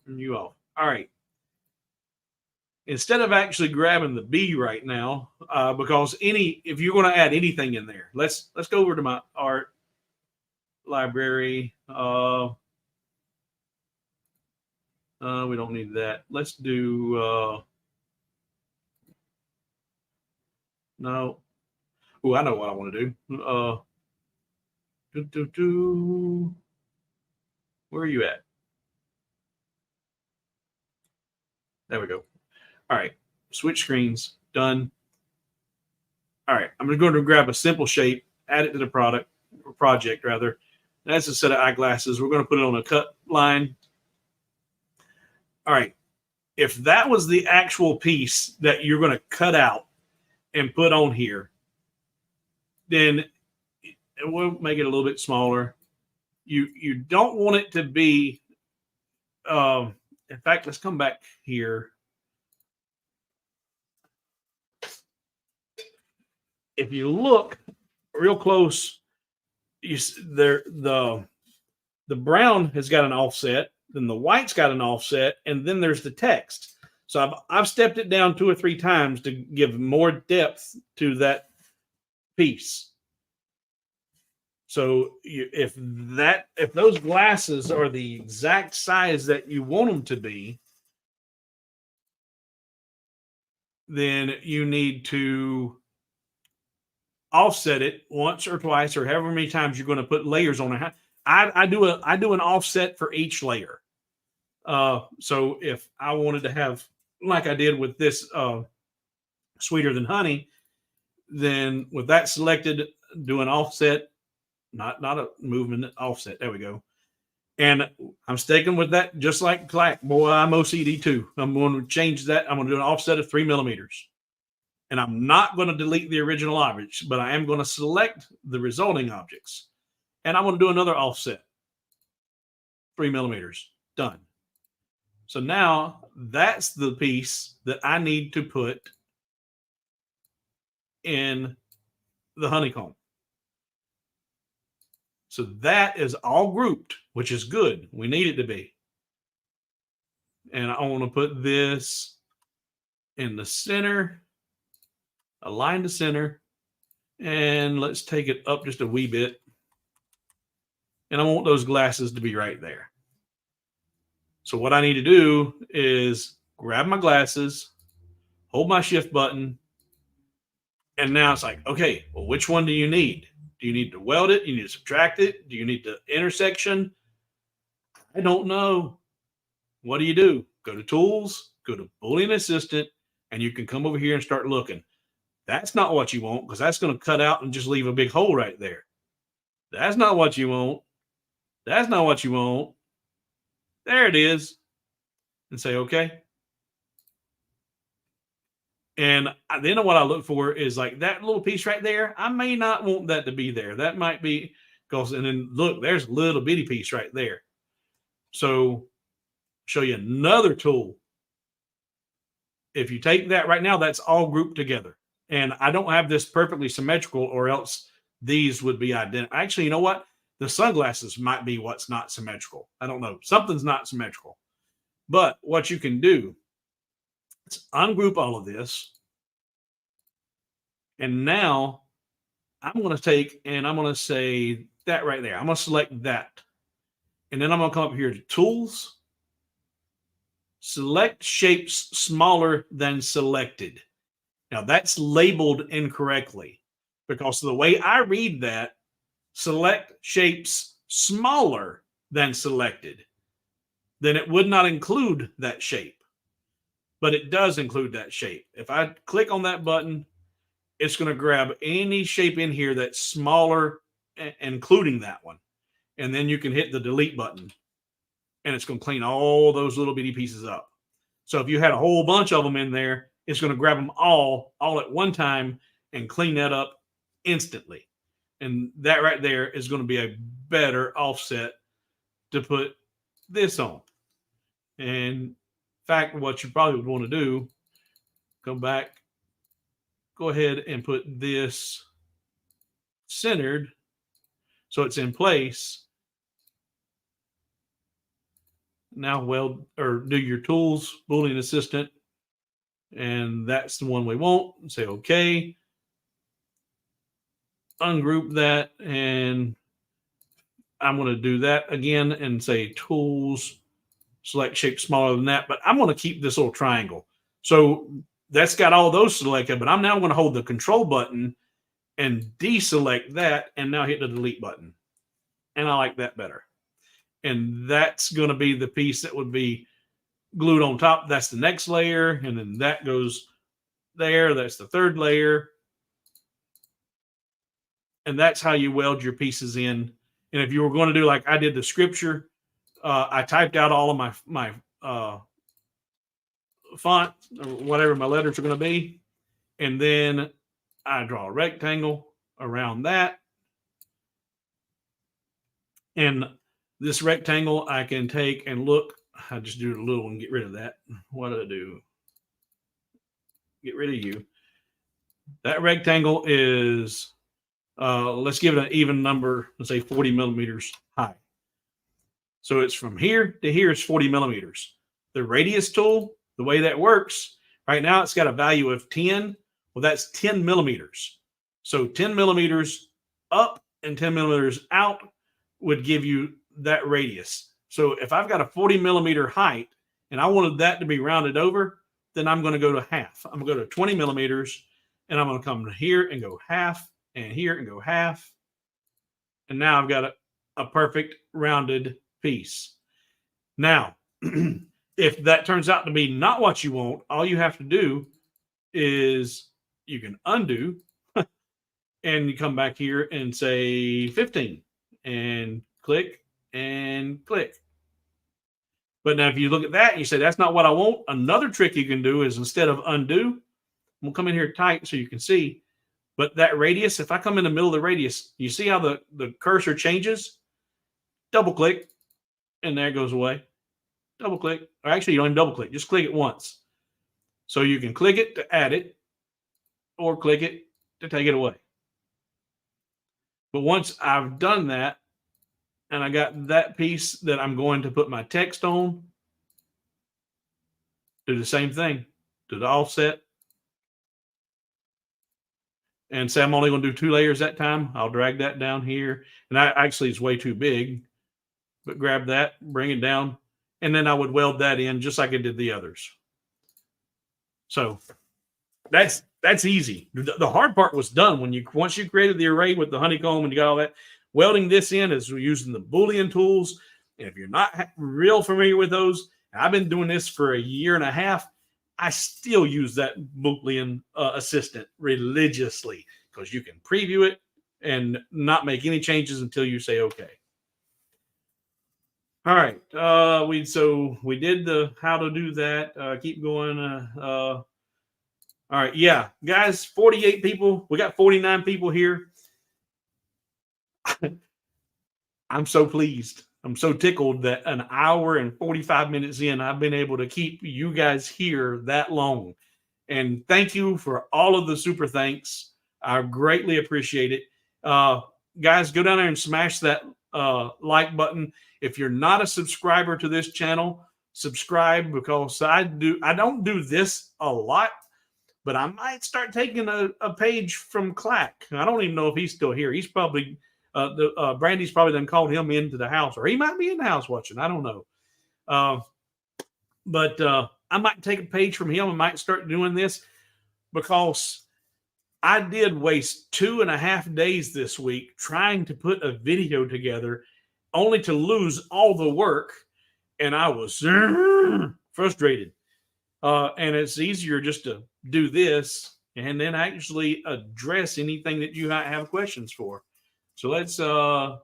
you off. All right. Instead of actually grabbing the B right now, because if you're going to add anything in there, let's go over to my art library. We don't need that. Let's do no. Oh, I know what I want to do. Where are you at? There we go. All right. Switch screens. Done. All right. I'm going to grab a simple shape, add it to the project rather. That's a set of eyeglasses. We're going to put it on a cut line. All right. If that was the actual piece that you're going to cut out and put on here, then we'll make it a little bit smaller. You don't want it to be. In fact, let's come back here. If you look real close, you there the brown has got an offset, then the white's got an offset, and then there's the text. So I've stepped it down 2 or 3 times to give more depth to that piece. So if those glasses are the exact size that you want them to be, then you need to offset it once or twice or however many times you're going to put layers on it. I do an offset for each layer. So if I wanted to have, like I did with this Sweeter Than Honey, then with that selected, do an offset, not a movement, offset. There we go. And I'm sticking with that just like Clack. Boy, I'm OCD too. I'm going to change that. I'm going to do an offset of 3 millimeters. And I'm not going to delete the original objects, but I am going to select the resulting objects. And I'm going to do another offset, 3 millimeters. Done. So now that's the piece that I need to put in the honeycomb. So that is all grouped, which is good. We need it to be. And I want to put this in the center, align the center, and let's take it up just a wee bit. And I want those glasses to be right there. So what I need to do is grab my glasses, hold my shift button, and now it's like, okay, well, which one do you need? Do you need to weld it? Do you need to subtract it? Do you need the intersection? I don't know. What do? Go to Tools, go to Boolean Assistant, and you can come over here and start looking. That's not what you want, because that's going to cut out and just leave a big hole right there. That's not what you want. That's not what you want. There it is. And say, okay. And then what I look for is like that little piece right there. I may not want that to be there. That might be because, and then look, there's a little bitty piece right there. So show you another tool. If you take that right now, that's all grouped together. And I don't have this perfectly symmetrical, or else these would be identical. Actually, you know what? The sunglasses might be what's not symmetrical. I don't know. Something's not symmetrical. But what you can do is ungroup all of this. And now I'm going to take and I'm going to say that right there. I'm going to select that. And then I'm going to come up here to Tools. Select shapes smaller than selected. Now that's labeled incorrectly, because the way I read that, select shapes smaller than selected, then it would not include that shape. But it does include that shape. If I click on that button, it's going to grab any shape in here that's smaller, including that one. And then you can hit the delete button, and it's going to clean all those little bitty pieces up. So if you had a whole bunch of them in there, it's going to grab them all at one time and clean that up instantly. And that right there is going to be a better offset to put this on. And in fact, what you probably would want to do, come back, go ahead and put this centered so it's in place. Now weld or do your Tools, Boolean Assistant, and that's the one we want. Say okay. Ungroup that, and I'm going to do that again and say Tools, select shape smaller than that, but I'm going to keep this little triangle. So that's got all those selected, but I'm now going to hold the Control button and deselect that, and now hit the delete button. And I like that better. And that's going to be the piece that would be glued on top. That's the next layer. And then that goes there. That's the third layer. And that's how you weld your pieces in. And if you were going to do like I did the scripture, I typed out all of my font or whatever my letters are going to be. And then I draw a rectangle around that. And this rectangle I can take and look. I just do a little and get rid of that. What do I do? Get rid of you. That rectangle is, let's give it an even number, let's say 40 millimeters high. So it's from here to here is 40 millimeters. The radius tool, the way that works, right now it's got a value of 10. Well, that's 10 millimeters. So 10 millimeters up and 10 millimeters out would give you that radius. So if I've got a 40 millimeter height and I wanted that to be rounded over, then I'm going to go to half. I'm going to go to 20 millimeters and I'm going to come here and go half and here and go half. And now I've got a perfect rounded piece. Now, if that turns out to be not what you want, all you have to do is you can undo and you come back here and say 15 and click and click. But now if you look at that and you say, that's not what I want, another trick you can do is instead of undo, we'll come in here tight so you can see. But that radius, if I come in the middle of the radius, you see how the cursor changes? Double click, and there it goes away. Double click, or actually you don't even double click, just click it once. So you can click it to add it, or click it to take it away. But once I've done that, and I got that piece that I'm going to put my text on, do the same thing. Do the offset. And say I'm only going to do 2 layers that time. I'll drag that down here. And actually it's way too big. But grab that, bring it down. And then I would weld that in just like I did the others. So that's easy. The hard part was done once you created the array with the honeycomb and you got all that. Welding this in is using the Boolean tools. And if you're not real familiar with those, I've been doing this for 1.5 years. I still use that Boolean assistant religiously because you can preview it and not make any changes until you say okay. All right. We did the how to do that. Keep going. All right. Yeah, guys, 48 people. We got 49 people here. I'm so pleased. I'm so tickled that 1 hour and 45 minutes in, I've been able to keep you guys here that long. And thank you for all of the super thanks. I greatly appreciate it. Guys, go down there and smash that like button. If you're not a subscriber to this channel, subscribe, because I don't do this a lot, but I might start taking a page from Clack. I don't even know if he's still here. He's probably Brandy's probably done called him into the house, or he might be in the house watching. I don't know. But I might take a page from him and might start doing this, because I did waste 2.5 days this week trying to put a video together, only to lose all the work. And I was frustrated. And it's easier just to do this and then actually address anything that you might have questions for. So let's, all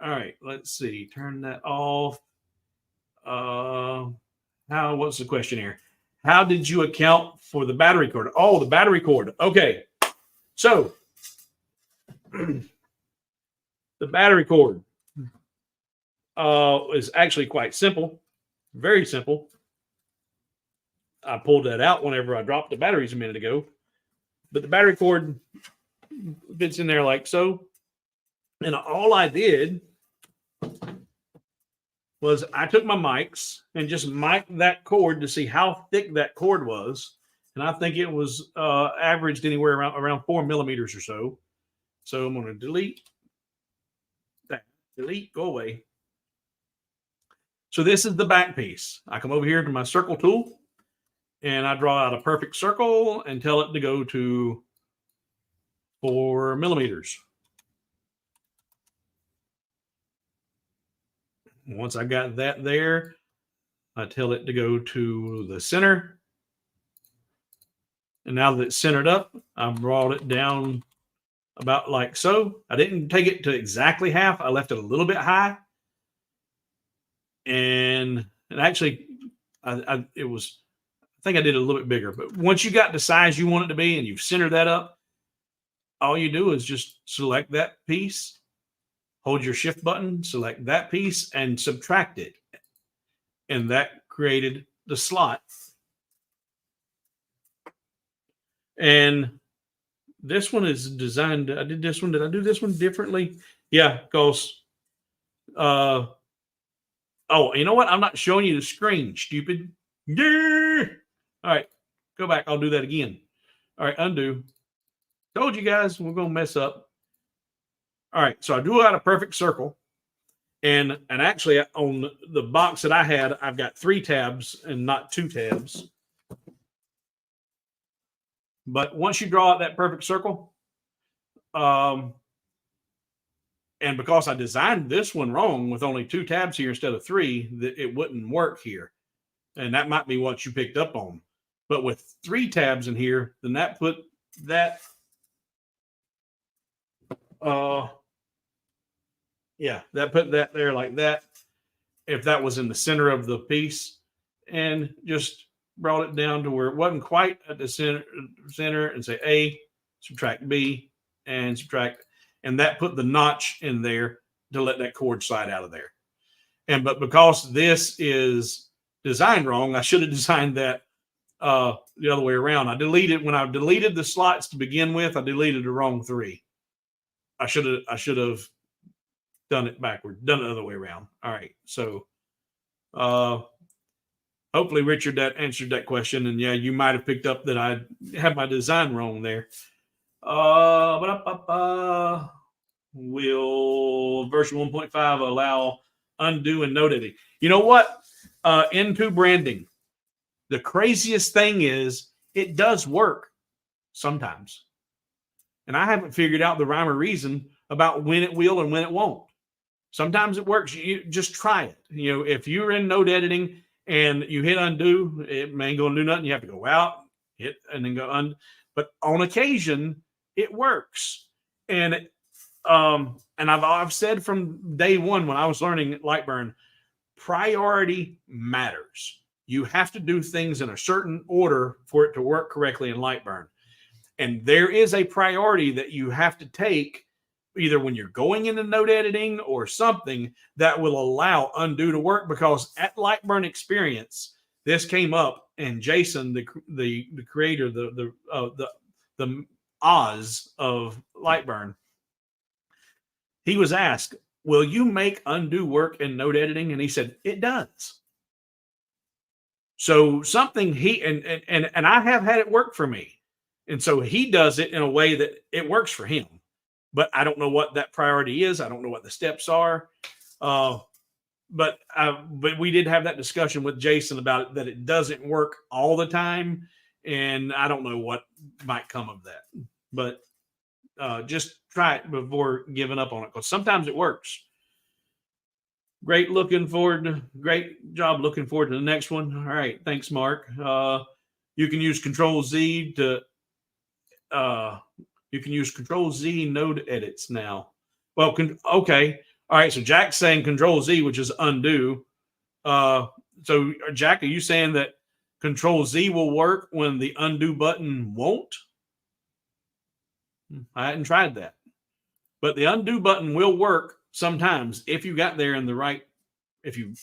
right, let's see, turn that off. What's the question here? How did you account for the battery cord? Oh, the battery cord. Okay. So the battery cord is actually quite simple, very simple. I pulled that out whenever I dropped the batteries a minute ago, but the battery cord fits in there like so. And all I did was I took my mics and just mic'd that cord to see how thick that cord was. And I think it was averaged anywhere around 4 millimeters or so. So I'm going to delete that. Delete, go away. So this is the back piece. I come over here to my circle tool and I draw out a perfect circle and tell it to go to 4 millimeters. Once I got that there, I tell it to go to the center. And now that it's centered up, I brought it down about like so. I didn't take it to exactly half. I left it a little bit high. And actually, it was think I did it a little bit bigger, but once you got the size you want it to be and you've centered that up, all you do is just select that piece, hold your shift button, select that piece, and subtract it. And that created the slot. And this one is designed. I did this one. Did I do this one differently? Yeah, because oh, you know what? I'm not showing you the screen, stupid. Yeah. All right, go back. I'll do that again. All right, undo. Told you guys we're gonna mess up. All right, so I drew out a perfect circle. And actually on the box that I had, I've got 3 tabs and not 2 tabs. But once you draw out that perfect circle, and because I designed this one wrong with only 2 tabs here instead of 3, that it wouldn't work here. And that might be what you picked up on. But with 3 tabs in here, then that put that yeah, that put that there like that. If that was in the center of the piece, and just brought it down to where it wasn't quite at the center and say A, subtract B, and subtract. And that put the notch in there to let that cord slide out of there. But because this is designed wrong, I should have designed that the other way around. When I deleted the slots to begin with, I deleted the wrong 3. I should have done it backward, done it the other way around. All right. So hopefully, Richard, that answered that question. And yeah, you might have picked up that I had my design wrong there. Will version 1.5 allow undo and node editing? You know what? Into branding, the craziest thing is it does work sometimes. And I haven't figured out the rhyme or reason about when it will and when it won't. Sometimes it works. You just try it. If you're in node editing and you hit undo, it ain't going to do nothing. You have to go out, hit, and then go undo. But on occasion, it works. And I've said from day one when I was learning Lightburn, priority matters. You have to do things in a certain order for it to work correctly in Lightburn. And there is a priority that you have to take either when you're going into node editing or something that will allow undo to work, because at Lightburn Experience, this came up, and Jason, the creator, the Oz of Lightburn, he was asked, will you make undo work in node editing? And he said, it does. So something and I have had it work for me. And so he does it in a way that it works for him. But I don't know what that priority is. I don't know what the steps are. But we did have that discussion with Jason about it, that it doesn't work all the time. And I don't know what might come of that. But just try it before giving up on it, because sometimes it works. Great job looking forward to the next one. All right. Thanks, Mark. You can use Control Z to Control Z node edits now. Well, okay. All right. So Jack's saying Control Z, which is undo. So Jack, are you saying that Control Z will work when the undo button won't? I hadn't tried that. But the undo button will work sometimes if you got there if you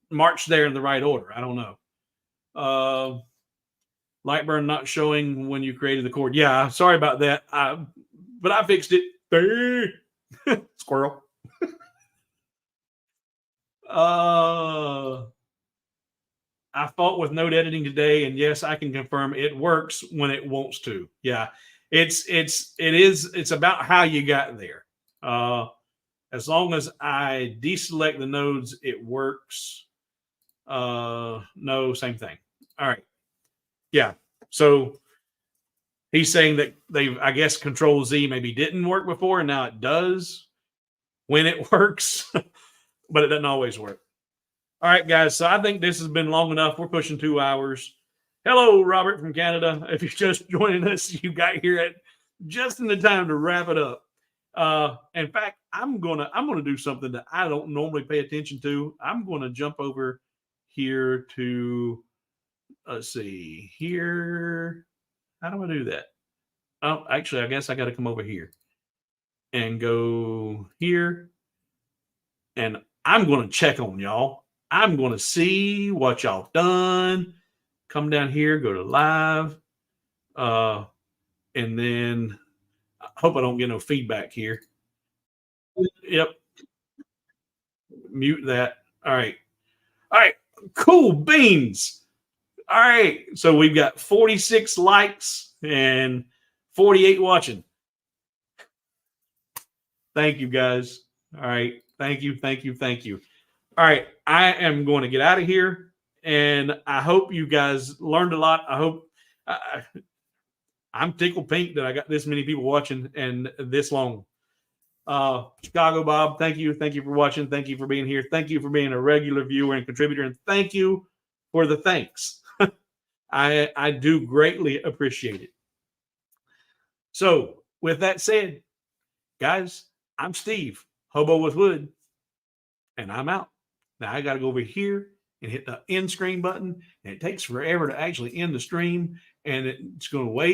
marched there in the right order. I don't know. Lightburn not showing when you created the cord. Yeah, sorry about that. But I fixed it. Squirrel. I fought with node editing today, and yes, I can confirm it works when it wants to. Yeah, it's about how you got there. As long as I deselect the nodes, it works. No, same thing. All right. Yeah. So he's saying that I guess Control Z maybe didn't work before, and now it does when it works, but it doesn't always work. All right, guys. So I think this has been long enough. We're pushing 2 hours. Hello, Robert from Canada. If you're just joining us, you got here at just in the time to wrap it up. In fact, I'm gonna do something that I don't normally pay attention to. I'm gonna jump over here to let's see here. How do I do that? Oh, actually, I guess I got to come over here and go here. And I'm going to check on y'all. I'm going to see what y'all done. Come down here, go to live. And then I hope I don't get no feedback here. Yep. Mute that. All right. All right. Cool beans. All right. So we've got 46 likes and 48 watching. Thank you, guys. All right. Thank you. Thank you. Thank you. All right. I am going to get out of here. And I hope you guys learned a lot. I hope I'm tickled pink that I got this many people watching and this long. Chicago Bob, thank you. Thank you for watching. Thank you for being here. Thank you for being a regular viewer and contributor. And thank you for the thanks. I do greatly appreciate it. So with that said, guys, I'm Steve, Hobo with Wood, and I'm out. Now I got to go over here and hit the end screen button, and it takes forever to actually end the stream, and it's going to wait.